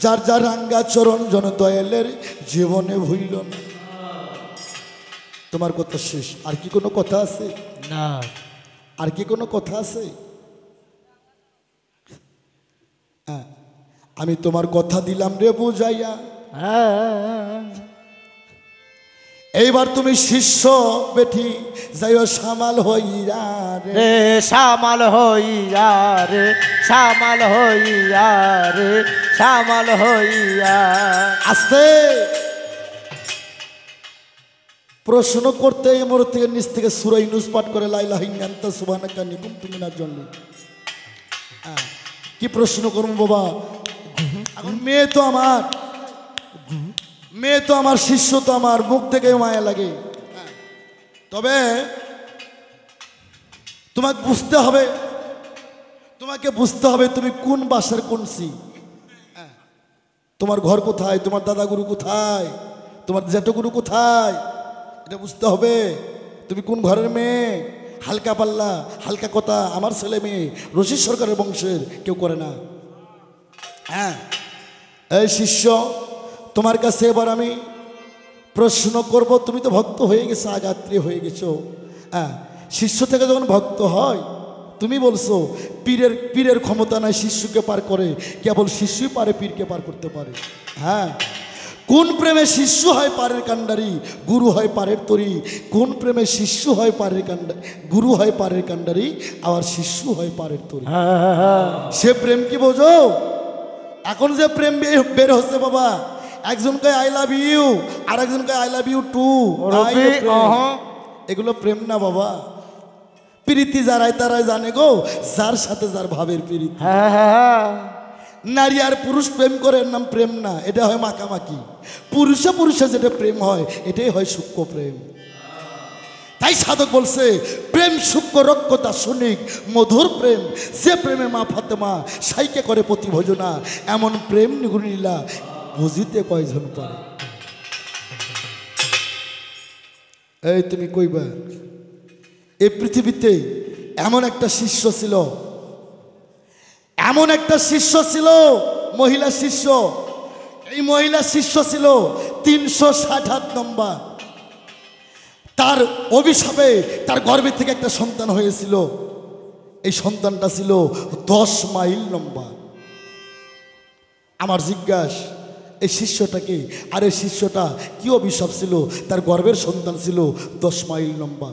যার যার রাঙ্গা চরণ যেন দয়ালের জীবনে ভুইল না। তোমার কথা শেষ। আর কি কোনো কথা আছে? না। আর কি কোনো কথা আছে? হ্যাঁ, আমি তোমার কথা দিলাম রে বুঝাইয়া, এইবার তুমি শিষ্য বেঠি যাইও সামাল হইয়া রে, সামাল হইয়া রে, সামাল হইয়া রে, সামাল হইয়া। আস্তে। প্রশ্ন করতে এই মোড় থেকে নিচ থেকে সূরা ইউনূস পাঠ করে লা ইলাহা ইল্লা আনতা সুবহানাকা ইন্নী কুনতু মিনাজ জালিমিন। কি প্রশ্ন করব বাবা? এখন মেয়ে তো আমার, শিষ্য তো আমার, মুখ থেকে মায়া লাগে। তবে তোমাকে বুঝতে হবে তুমি কোন বাসার কোন সি। তোমার ঘর কোথায়, তোমার দাদা গুরু কোথায়, তোমার জ্যাঠো গুরু কোথায়, এটা বুঝতে হবে। তুমি কোন ঘরের মেয়ে। হালকা পাল্লা হালকা কথা আমার ছেলে মেয়ে রশিদ সরকারের বংশের কেউ করে না। হ্যাঁ, এই শিষ্য, তোমার কাছে এবার আমি প্রশ্ন করব। তুমি তো ভক্ত হয়ে গেছো, আগাত্রী হয়ে গেছো। হ্যাঁ, শিষ্য থেকে যখন ভক্ত হয়, তুমি বলছো পীরের ক্ষমতা নাই শিষ্যকে পার করে, কেবল শিষ্যই পারে পীরকে পার করতে পারে। হ্যাঁ, কোন প্রেমে শিষ্য হয় পারের কাণ্ডারি, গুরু হয় পারের তরি। কোন প্রেমে শিষ্য হয় পারের কাণ্ডারি, গুরু হয় পারের কাণ্ডারি, আবার শিষ্য হয় পারের তরি। সে প্রেম কি বোঝো? এখন যে প্রেম বের হচ্ছে বাবা, একজন কয় আই লাভ ইউ, আর একজন কয় আই লাভ ইউ টু। এগুলো প্রেম না বাবা। প্রীতি যারাই তারাই জানে গো, যার সাথে যার ভাবের প্রীতি। নারী আর পুরুষ প্রেম করে, এর নাম প্রেম না, এটা হয় মাখামাখি। পুরুষে যেটা প্রেম হয়, এটাই হয় সূক্ষ্ম প্রেম। তাই সাধক বলছে, প্রেম সূক্ষ্ম রক্ষ দার্শনিক মধুর প্রেম, যে প্রেমে মা ফাতেমা সাইকে করে প্রতি ভোজনা, এমন প্রেম নিগুণীলা বুঝিতে কয়জন পারে। এই তুমি কইবা, এই পৃথিবীতে এমন একটা শিষ্য ছিল, মহিলা শিষ্য। এই মহিলা শিষ্য ছিল 360 হাত লম্বা। তার অভিশাপে তার গর্ভে থেকে একটা সন্তান হয়েছিল। এই সন্তানটা ছিল 10 মাইল লম্বা। আমার জিজ্ঞাসা, এই শিষ্যটাকে, আর এই শিষ্যটা কি অভিশাপ ছিল? তার গর্ভের সন্তান ছিল 10 মাইল লম্বা।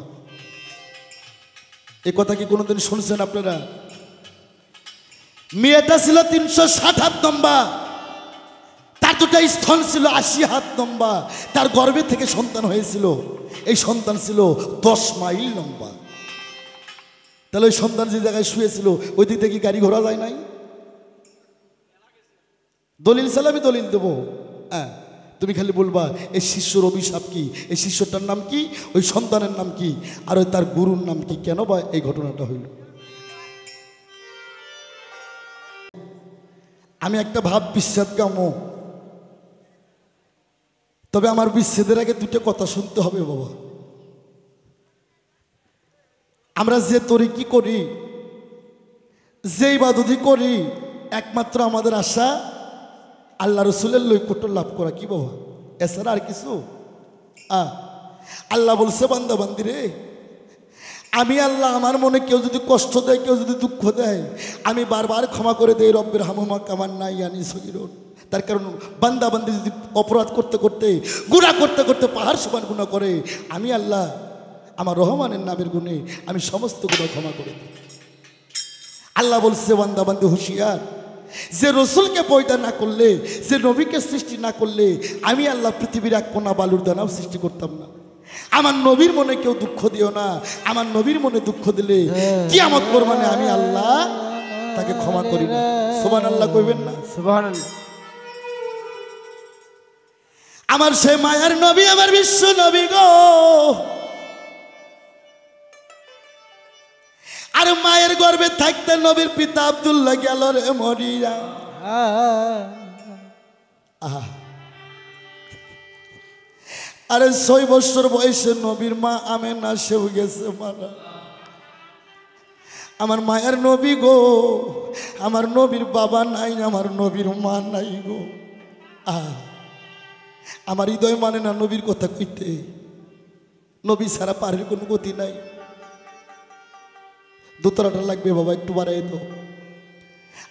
এ কথা কি কোনোদিন শুনছেন আপনারা? মেয়েটা ছিল 360 হাত লম্বা, তার দুটা স্তন ছিল 80 হাত লম্বা। তার গর্ভে থেকে সন্তান হয়েছিল, এই সন্তান ছিল 10 মাইল লম্বা। তাহলে ওই সন্তান যে জায়গায় শুয়েছিল, ওই দিক থেকে গাড়ি ঘোড়া যায় নাই? দলিল সালামি দলিল দেবো। হ্যাঁ, তুমি খালি বলবা এই শিষ্যর অভিশাপ কি, এই শিষ্যটার নাম কি, ওই সন্তানের নাম কি, আর ওই তার গুরুর নাম কি, কেন বা এই ঘটনাটা হইল। আমি একটা ভাব বিচ্ছেদ কামো, তবে আমার বিচ্ছেদের আগে দুটো কথা শুনতে হবে বাবা। আমরা যে তরিকি করি, যে ইবাদতি করি, একমাত্র আমাদের আশা আল্লাহ রসুলের নৈকট্য লাভ করা। কি বাবা, এছাড়া আর কিছু? আল্লাহ বলছে বান্দা বান্দি রে, আমি আল্লাহ আমার মনে কেউ যদি কষ্ট দেয়, কেউ যদি দুঃখ দেয়, আমি বারবার ক্ষমা করে দেই। রব্বের হামুমা কামান নাই আনি সগিরুন। তার কারণ বান্দা বান্দি যদি অপরাধ করতে করতে, গুনাহ করতে করতে পাহাড় সমান গুনাহ করে, আমি আল্লাহ আমার রহমানের নামের গুণে আমি সমস্ত গুনাহ ক্ষমা করে দিই। আল্লাহ বলছে বান্দা বান্দি হুঁশিয়ার, যে রসুলকে পয়দা না করলে, যে নবীকে সৃষ্টি না করলে, আমি আল্লাহ পৃথিবীর এক কোনা বালুর দানাও সৃষ্টি করতাম না। আমার নবীর মনে কেউ দুঃখ দিও না। আমার নবীর মনে দুঃখ দিলে কিয়ামত করবানে আমি আল্লাহ তাকে ক্ষমা করি না। সুবহানাল্লাহ কইবেন না? সুবহানাল্লাহ। আমার সে মায়ার নবী, আমার বিশ্ব নবী গো। আর মায়ের গর্ভে থাকতে নবীর পিতা আব্দুল্লাহ গেল রে মরিয়া। আরে 6 বছর বয়সে নবীর মা আমেনা সেও গেছে মারা। আমার মায়ের নবী গো, আমার নবীর বাবা নাই, আমার নবীর মা নাই গো। আমার হৃদয় মানে না নবীর কথা কইতে। নবী ছাড়া পারের কোনো গতি নাই। দোতলাটা লাগবে বাবা, একটু বাড়াই দাও।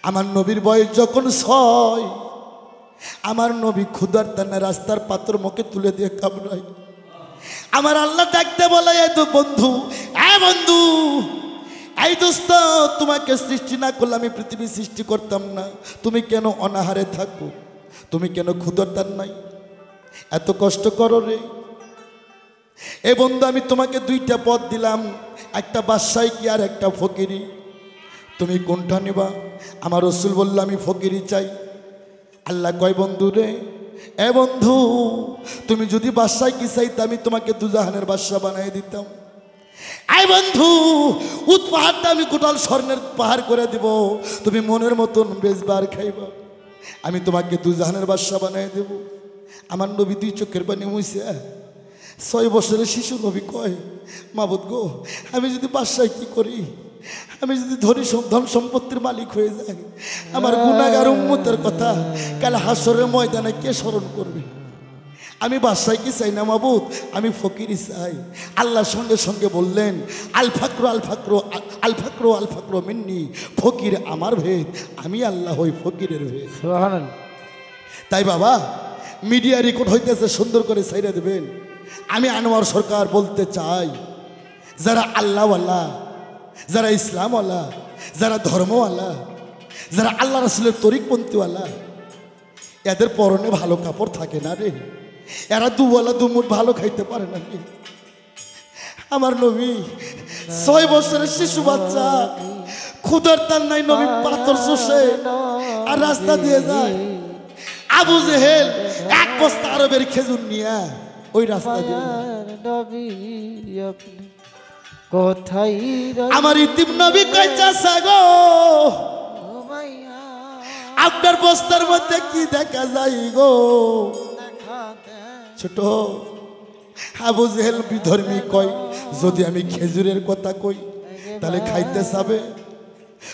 আমার নবীর বয়স যখন 6, আমার নবী ক্ষুধার টানে রাস্তার পাত্র মুখে তুলে দিয়ে কামড়ায়। আমার আল্লাহ ডাকতে বলে, এই তো বন্ধু, এই বন্ধু, এই দোস্ত, তোমাকে সৃষ্টি না করলে আমি পৃথিবী সৃষ্টি করতাম না। তুমি কেন অনাহারে থাকো? তুমি কেন ক্ষুধার টান নাই? এত কষ্ট করো রে। এ বন্ধু, আমি তোমাকে 2টা পথ দিলাম, একটা বাদশাহী কি আর একটা ফকিরি। তুমি কোনটা নেবা? আমার রসুল বলল আমি ফকিরি চাই। আল্লাহ কয় বন্ধু রে, এ বন্ধু, তুমি যদি বাদশাহী কি চাইতে আমি তোমাকে দুজাহানের বাদশা বানাই দিতাম। এই বন্ধু, উট পাহাড়টা আমি গোটাল স্বর্ণের পাহাড় করে দিব, তুমি মনের মতন বেজবার খাইবা। আমি তোমাকে দুজাহানের বাদশা বানাই দেব। আমার নবী 2 চোখের পানি মুইছে। 6 বছরের শিশু নবী কয়, মাবুদ গো, আমি যদি বাদশাহী কি করি, আমি যদি ধন সম্পত্তির মালিক হয়ে যাই, আমার গুনাহগার উম্মতের কথা কাল হাসরের ময়দানে কে স্মরণ করবে? আমি বাদশাহী কি চাই না মাবুদ, আমি ফকিরি চাই। আল্লাহ সঙ্গে সঙ্গে বললেন, আল ফাকরু আল ফাকরু আল ফাকরু আল ফাকরু মিন্নি, ফকির আমার ভেদ, আমি আল্লাহ হই ফকিরের ভেদ। সুবহানাল্লাহ। তাই বাবা, মিডিয়া রেকর্ড হইতেছে, সুন্দর করে ছাইড়া দেবেন। আমি আনোয়ার সরকার বলতে চাই, যারা আল্লাহওয়ালা, যারা ইসলামওয়ালা, যারা ধর্মওয়ালা, যারা আল্লাহ রাসূলের তরিকপন্থীওয়ালা, এদের পরনে ভালো কাপড় থাকে না রে। এরা দুবেলা দুমুঠ ভালো খাইতে পারে না রে। আমার নবী 6 বছরের শিশু বাচ্চা, ক্ষুধার টান নাই, নবী পাথর চষে আর রাস্তা দিয়ে যায়। আবু জেহেল 1 বস্তা আরবের খেজুর নিয়ে ওই রাস্তা দিয়ে। কোথায় আমার ইতিম নবী কয়, চাচা গো, আপনার বস্তার মধ্যে কি দেখা যায় গো? ছোট আবু জেহেল বিধর্মী কয়, যদি আমি খেজুরের কথা কই তাহলে খাইতে চাবে।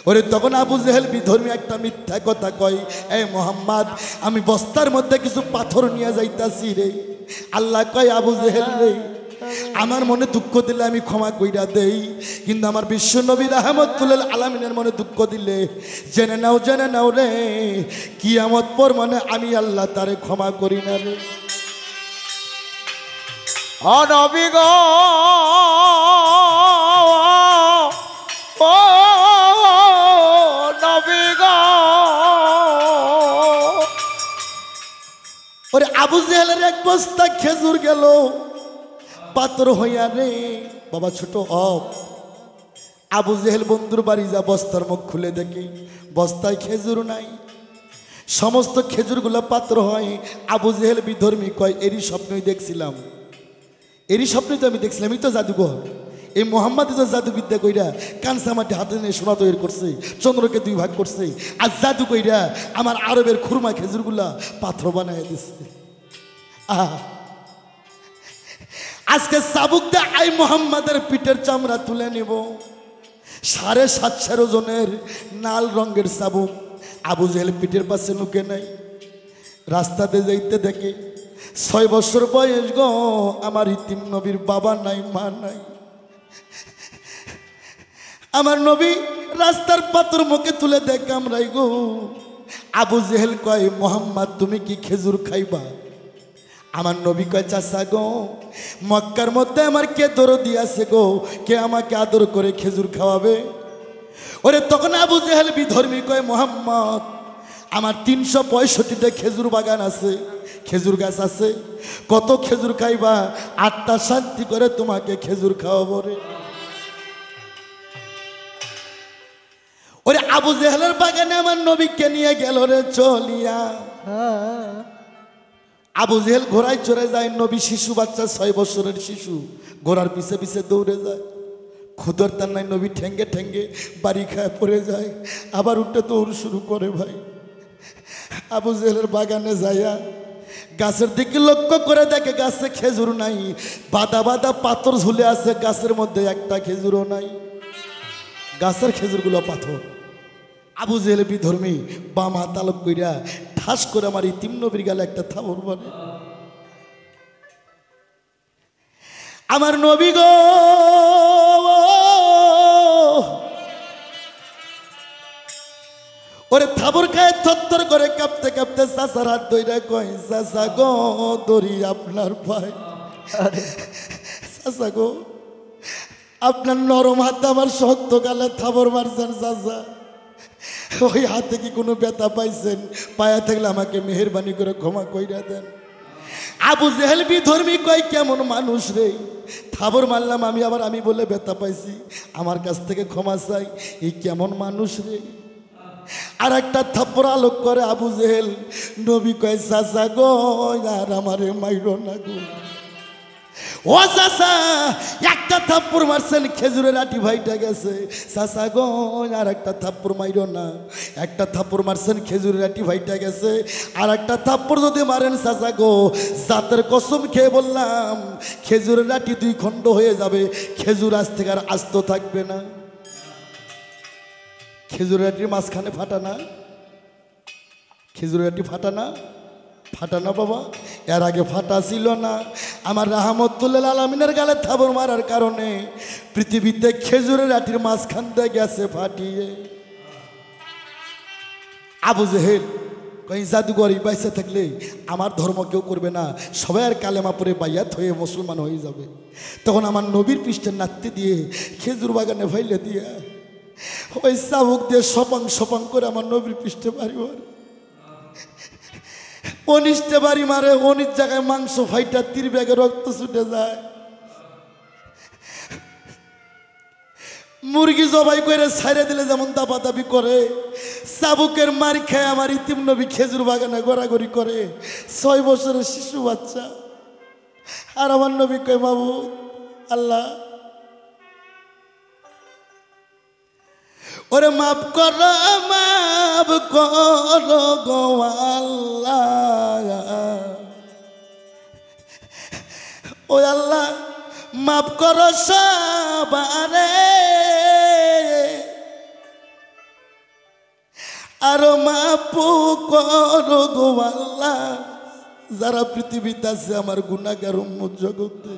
ওরে তখন আবু জেহেল বিধর্মী একটা মিথ্যা কথা কয়, এই মোহাম্মদ, আমি বস্তার মধ্যে কিছু পাথর নিয়ে যাইতাছি রে। আল্লাহ কয়, আবু জেহেল রে, আমার মনে দুঃখ দিলে আমি ক্ষমা কইরা দেই, কিন্তু আমার বিশ্ব নবী রাহমাতুল আলামিনের মনে দুঃখ দিলে জেনে নাও রে, কিয়ামত পর মানে আমি আল্লাহ তারে ক্ষমা করি না রে। ও নবী গো, ও নবী গো। ওরে আবু জেহেলের 1 বস্তা খেজুর গেল পাথর হইয়া রে। বাবা ছোট আবু জেহেল বন্ধুর বাড়ি যা বস্তার মুখ খুলে দেখে বস্তায় খেজুর নাই, সমস্ত খেজুরগুলো পাথর হয়। আবু জেহেল বিধর্মী কয়, এরই স্বপ্নই দেখছিলাম, এরই স্বপ্নই তো আমি দেখছিলাম, এই তো জাদুঘর। এই মোহাম্মদ জাদুবিদ্যা কইরা কানসা মাটি হাতে নিয়ে সোনা তৈরি করছে, চন্দ্রকে 2 ভাগ করছে, আর জাদু কইরা আমার আরবের খুরমা খেজুরগুলা পাথর বানায় দিচ্ছে। আজকে চাবুক দিয়ে আই মোহাম্মদের পিঠের চামড়া তুলে নিব। 7.5 ওজনের লাল রঙের চাবুক আবু জেহেল পিঠের পাশে লুকে নাই। রাস্তাতে যাইতে দেখে 6 বছর বয়স গো, আমার ইতিম নবীর বাবা নাই, মা নাই। আমার নবী রাস্তার পাথর মুখে তুলে দেখ আমরাই গো। আবু জেহেল কয়, মোহাম্মদ তুমি কি খেজুর খাইবা? আমার নবী কয়, চাচা গো, মক্কার মধ্যে আমার কে দরদি আছে গো, কে আমাকে আদর করে খেজুর খাওয়াবে? ওরে তখন আবু জেহেল বিধর্মী কয়, মোহাম্মদ আমার 365টা খেজুর বাগান আছে, খেজুর গাছ আছে, কত খেজুর খাইবা? 8টা শান্তি করে তোমাকে খেজুর খাওয়াবো রে। ওরে আবু জেহেলের বাগানে আমার নবীকে নিয়ে গেল রে চলিয়া। আবু জেহেল ঘোড়ায় চড়ে যায়, নবী শিশু বাচ্চা, 6 বছরের শিশু, ঘোড়ার পিছে পিছে দৌড়ে যায়। খুদর তার নাই, নবী ঠেঙ্গে ঠেঙ্গে বাড়ি খায় পড়ে যায়, আবার উঠে দৌড় শুরু করে। ভাই আবু জেহেলের বাগানে যাইয়া গাছের দিকে লক্ষ্য করে দেখে গাছে খেজুর নাই, বাদা বাদা পাথর ঝুলে আছে, গাছের মধ্যে একটা খেজুরও নাই, গাছের খেজুরগুলো পাথর। আবু জেহেল বিধর্মী বাম হাত আলোক কইরা ঠাস করে আমার ইতিম নবীর গালে একটা থাবর মারে। আমার নবী গো, ওরে থাবর খায় থরথর করে কাঁপতে কাঁপতে চাচার হাত ধইরা কয়, চাচা গো দড়ি আপনার ভাই। চাচা গো, আপনার নরম হাতে আমার শক্ত গালে থাবর মারছেন চাচা, ওই হাতে কি কোনো ব্যথা পাইছেন? পায়া থাকলে আমাকে মেহেরবানি করে ক্ষমা কইরা দেন। আবু জেহেল বিধর্মী কয়, কেমন মানুষ রে, থাবর মারলাম আমি, আবার আমি বলে ব্যথা পাইছি, আমার কাছ থেকে ক্ষমা চাই, এই কেমন মানুষ রে। আর একটা থাপ্পড় আলোক করে আবু জেহেল। নবী কয়, চাচা গো আর আমারে মাইরো না গো। ও চাচা, একটা থাপ্পড় মারছেন, খেজুরের আটি ভাইটা গেছে। চাচা গো আর একটা থাপ্পড় মাইরো না, একটা থাপ্পড় মারছেন, খেজুরের আটি ভাইটা গেছে, আর একটা থাপ্পড় যদি মারেন চাচা গো, জাতের কসম খেয়ে বললাম খেজুরের আটি 2 খণ্ড হয়ে যাবে, খেজুর আজ থেকে আর আস্ত থাকবে না। খেজুরের আটির মাঝখানে ফাটা না, খেজুরের আটি ফাটা না, ফাটা না বাবা, এর আগে ফাটা ছিল না। আমার রাহমাতুল্লিল আলামিনের গালে থাবর মারার কারণে পৃথিবীতে খেজুরের আটির মাঝখান দিয়ে গেছে ফাটিয়ে। আবু জেহেল কই, জাদুঘর বাইসে থাকলে আমার ধর্ম কেউ করবে না, সবাই আর কালেমা পরে বাইয়াত হয়ে মুসলমান হয়ে যাবে। তখন আমার নবীর পৃষ্ঠে নাচতে দিয়ে খেজুর বাগানে ফাইলে দিয়ে ওই চাবুক দিয়ে সপাং সপাং করে আমার নবীর পৃষ্ঠে বাড়ি মারে, 19টে বাড়ি মারে, 19 জায়গায় মাংস ফাইটা 3 ব্যাগে রক্ত ছুটে যায়। মুরগি জবাই করে ছাইড়ে দিলে যেমন দাপাদাপি করে, চাবুকের মার খায় আমার ইতিম নবী খেজুর বাগানে গড়াগড়ি করে, 6 বছরের শিশু বাচ্চা। আর আমার নবী কয়, মাবুদ আল্লাহ, ওরে মাফ করো, মাফ করো গো আল্লাহ, ও আল্লাহ মাফ করো সবারে, আরো মাফ করো গো আল্লাহ যারা পৃথিবীতে আছে আমার গুনাহগার উম্মত জগতে।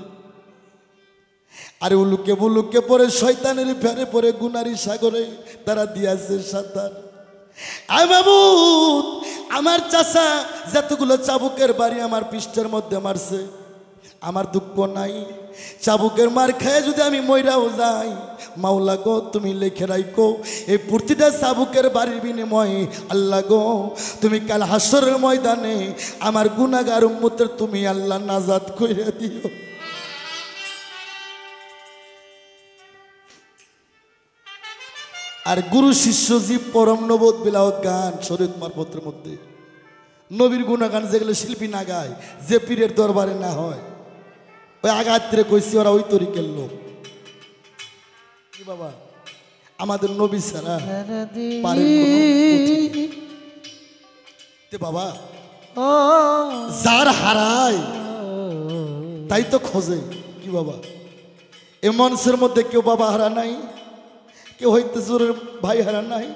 আরে উলুকে বুলুকে পরে শয়তানের ফেরে পরে গুনারি সাগরে তারা দিয়েছে সাঁতার। আয় মাবুদ, আমার চাচা যতগুলো চাবুকের বাড়ি আমার পৃষ্ঠের মধ্যে মারছে, আমার দুঃখ নাই, চাবুকের মার খেয়ে যদি আমি মইরাও যাই, মাওলা গো তুমি লিখে রাখো এই প্রতিটা চাবুকের বাড়ির বিনিময়ে আল্লাহ গো তুমি কাল হাসরের ময়দানে আমার গুনাহগার উম্মতের তুমি আল্লাহ নাজাত কইরা দিও। আর গুরু শিষ্য জীব পরম নবদ বিলাওত গান শরীয়ত মারফতের মধ্যে নবীর গুণাগান যেগুলো শিল্পী না গায়, যে পীরের দরবারে না হয়, ওই আগাত্রে কইছি ওরা ওই তরিকের লোক। কি বাবা, আমাদের নবী ছাড়া বাবা যার হারায় তাই তো খোঁজে। কি বাবা, এ মনসের মধ্যে কেউ বাবা হারা নাই, কেউ হয়তো জোরের ভাই হারা নাই,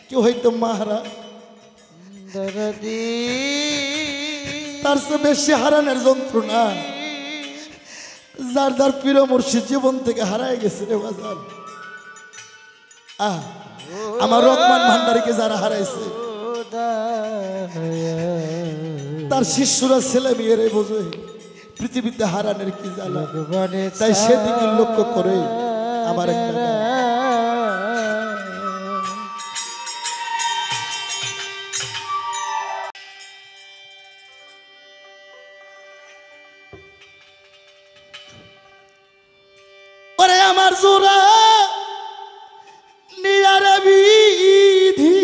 কেউ হয়তো মা হারা। তার চেয়ে বেশি হারানোর যন্ত্রণা যার যার প্রিয় মুর্শিদ জীবন থেকে হারায় গেছে রে বাজার। আমার রহমান ভান্ডারীকে যারা হারাইছে তার শিষ্যরা ছেলে মেয়েরে বোঝে পৃথিবীতে হারানোর কি জ্বালা। তাই সেদিকে লক্ষ্য করে আমার একটা গান। ওরে আমার জোড়া নিয়ারে বিধি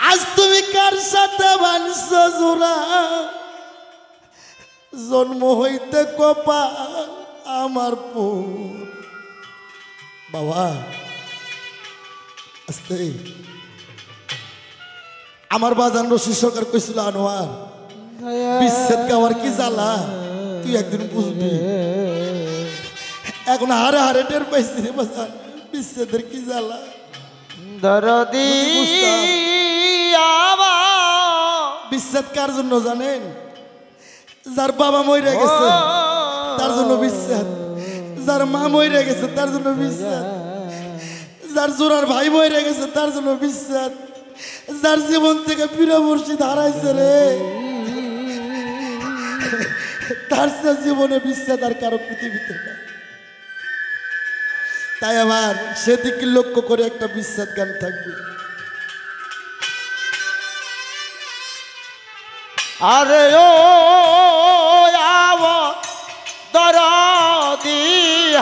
আজ তুমি কার সাথে বানছ জোড়া জন্ম হইতে কপাল আমার পুর। বাবা আস্তে আমার বাজান রশি সরকার কইছিল আনোয়ার বিচ্ছেদ গাওয়ার কি জ্বালা তুই একদিন বুঝবি। এখন হারে হারে টের পাইছি রে বাজান বিচ্ছেদের কি জ্বালা। দরদি বিচ্ছেদ কার জন্য জানেন? যার বাবা মরে গেছে তার জন্য বিচ্ছেদ, যার মা মরে গেছে তার জন্য বিচ্ছেদ, যার জোড়ার ভাই মরে গেছে তার জন্য বিচ্ছেদ, যার জীবন থেকে প্রিয় মুর্শিদ হারাইছে রে তার জীবনে বিচ্ছেদ আর কারো পৃথিবীতে না। তাই আমার সেদিকে লক্ষ্য করে একটা বিচ্ছেদ গান থাকবে। আরে ও দরদি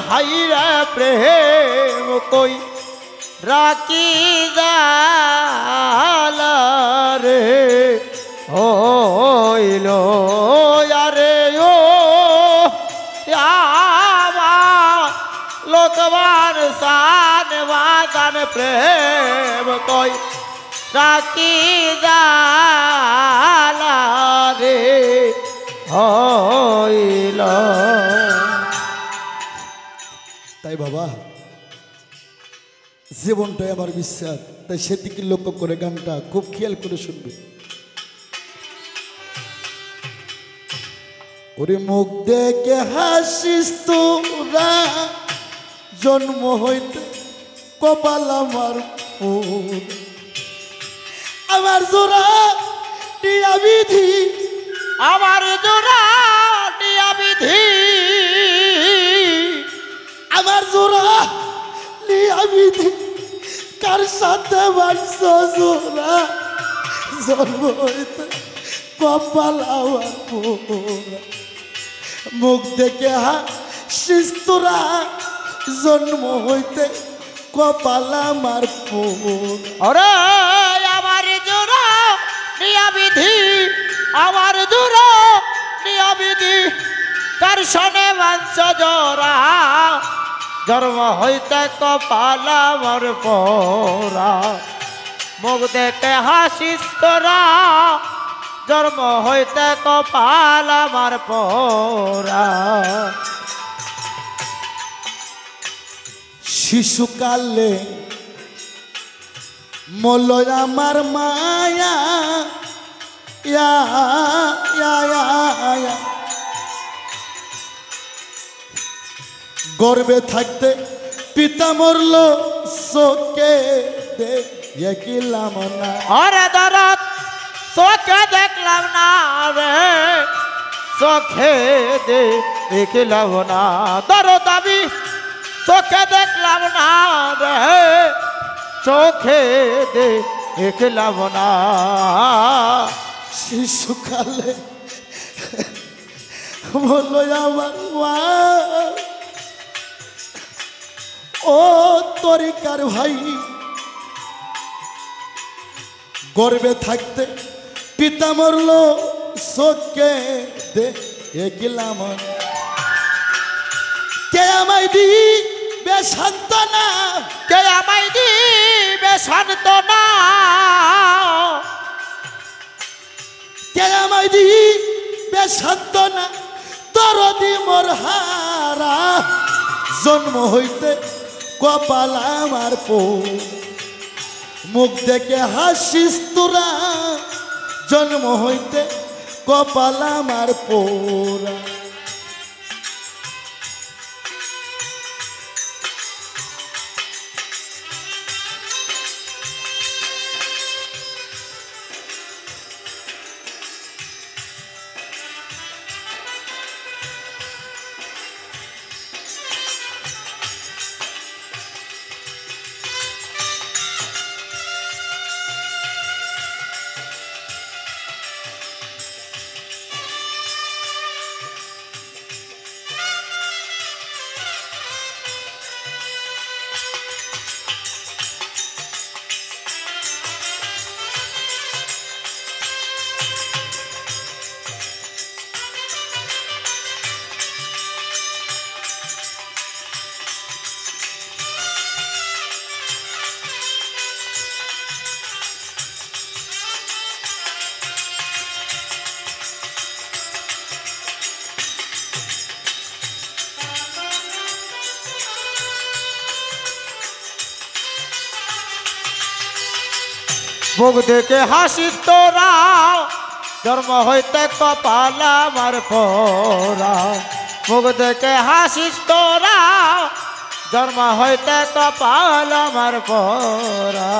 হাইরা প্রেম কই রাখি জালা রে হইল। আরে ও লোকবান সান বাদান প্রেম কই রাখি জালা রে হইল। তাই বাবা জীবনটাই আমার বিশ্বাস, তাই সেদিকে লক্ষ্য করে গানটা খুব খেয়াল করে শুনবে। ওরে মুখ দেখে হাসিস তোরা জন্ম হইতে কপাল আমার পুর। আমার জোড়া টিয়া বিধি, আমার জোড়া টিয়া বিধি, আমার জোড়া টিয়া বিধি কার সাথে বানছ জোড়া জন্ম হইতে কপাল আমার পুর। মুখ দেখে হাসিস তোরা জন্ম হইতে কপাল আমার পুর। ওরে আমার জোড়া টিয়া বিধি, আমার জোড়া টিয়া বিধি কার সনে বাঞ্ছ জোড়া জন্ম হইতে কপাল আমার পোরা। মুখ দেখে হাসিস তোরা জন্ম হইতে কপাল আমার পোরা। শিশুকালে মল আমার মায়া ইয়া ইয়া ইয়া গর্বে থাকতে পিতা মরল চোখে দেখিলাম না। আরে দরদ চোখে দেখলাম না রে চোখে দেখলাম না। দরদ আমি চোখে দেখলাম না রে চোখে দেখলাম না। শিশুকালে বললো আমার মা ও তরিকার ভাই গর্বে থাকতে পিতা মরল চোখে দেখলাম। কে আমায় দিবে সান্ত্বনা, কে আমায় দিবে সান্ত্বনা, কে আমায় দিবে সান্ত্বনা দরদি মোর হারা জন্ম হইতে কপাল আমার পুর। মুখ দেখে হাসিস তোরা জন্ম হইতে কপাল আমার পোড়া। মুখ দেখে হাসিস তোরা জন্ম হইতে কপাল আমার পোড়া। মুখ দেখে হাসিস তোরা জন্ম হইতে কপাল আমার পোড়া।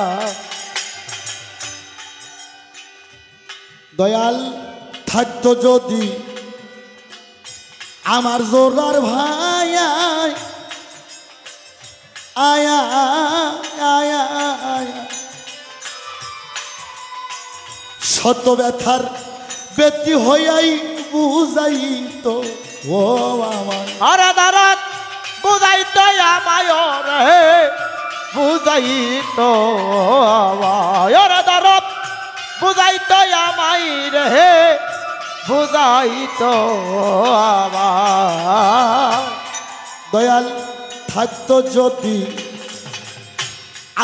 দয়াল থাকতো যদি আমার জোরার ভাই আয়া আয়া আয়া শত ব্যথার ব্যতি হইয়াই বুঝাই তো ও আমার। আরে দারাত বুঝাই তো আমায় রে বুঝাই তো আরে দারাত বুঝাই তো আমায় রে বুঝাই তো আমার। দয়াল থাকতো যদি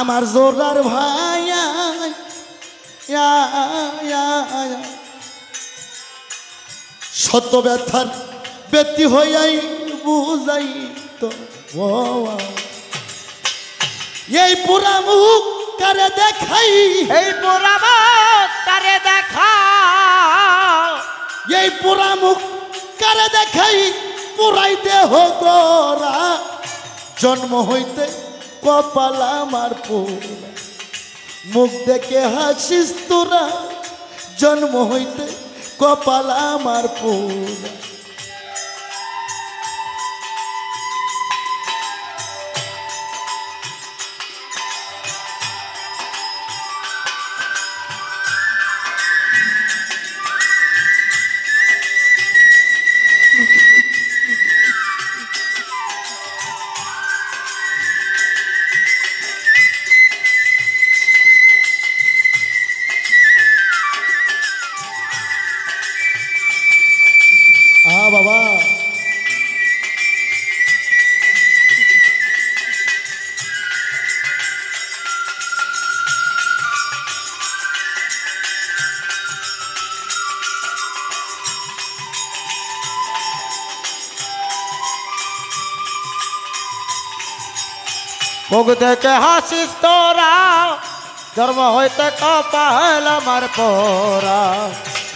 আমার জোরার ভাই শত ব্যথার ব্যতি হইয়াই বুঝাই তো ও এই পুরা মুখ কারে দেখাই এই পুরা মুখ কারে দেখা এই পুরা মুখ কারে দেখাই পুরাই দেহ গোরা জন্ম হইতে কপাল আমার পোড়া। মুখ দেখে হাসিস তোরা জন্ম হইতে কপাল আমার পোড়া। বাবা মুখ দেখে হাসিস তোরা জন্ম হইতে কপাল আমার পোড়া।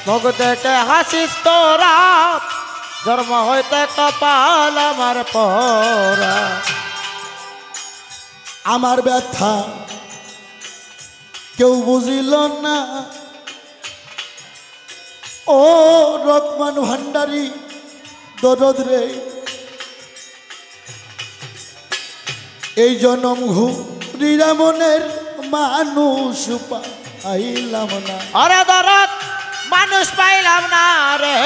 মুখ দেখে হাসিস তোরা জন্ম হইতে কপাল আমার পোড়া। আমার ব্যথা কেউ বুঝিল না ও রকমান ভান্ডারী দরদ রে এই জনম ঘুরিরা মনের মানুষ পাইলাম না। আরে দরদ মানুষ পাইলাম না রে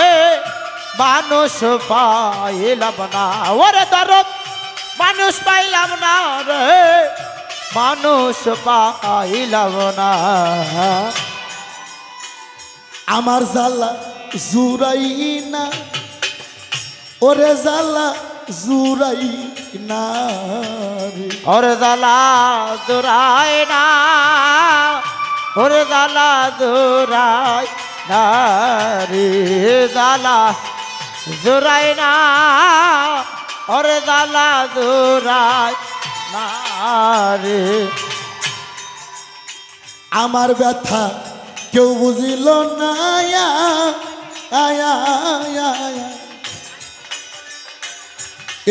মানুষ পাইলাম না। ওরে দরদ মানুষ পাইলাম না রে মানুষ পাইলাম না। আমার জ্বালা জুরাই না ওরে জ্বালা জুরাই না রে ওরে জ্বালা জুরাই না ওরে জ্বালা জুরাই না রে জ্বালা জুরাই না ওরে জ্বালা জুরাই না রে। আমার ব্যথা কেউ বুঝিল না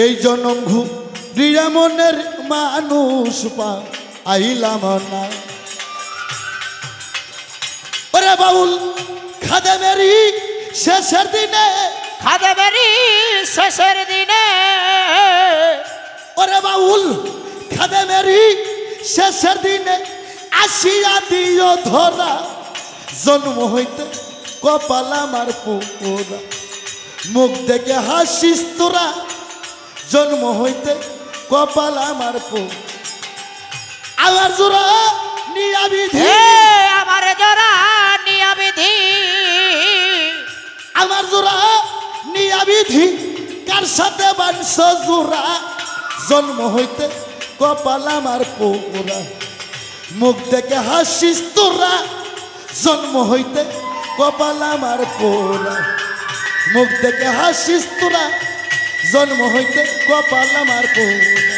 এই জনম ঘুরিয়া মনের মানুষ আইলাম না ওরে বাউল খাদেমেরি শেষের দিনে খাদেমেরি শেষের দিনে ওরে বাউল খাদেমেরি শেষের দিনে আসিয়া দিও ধরা জন্ম হইতে কপাল আমার পোড়া মুখ দেখে হাসিস তোরা জন্ম হইতে কপাল আমার পোড়া আমার জোড়া নিয়া বিধি আমার জোড়া নিয়া বিধি আমার জোড়া নিয়া বিধি কার সাথে বানছ জোড়া জন্ম হইতে কপাল আমার পোড়া মুখ দেখে হাসিস তোরা জন্ম হইতে কপাল আমার পোড়া মুখ দেখে হাসিস তোরা জন্ম হইতে কপাল আমার পোড়া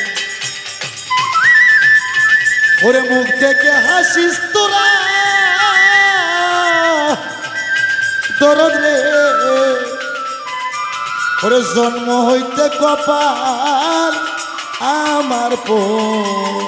ওরে মুখ দেখে হাসিস তোরা দরদ রে ওরে জন্ম হইতে কপাল আমার পোড়া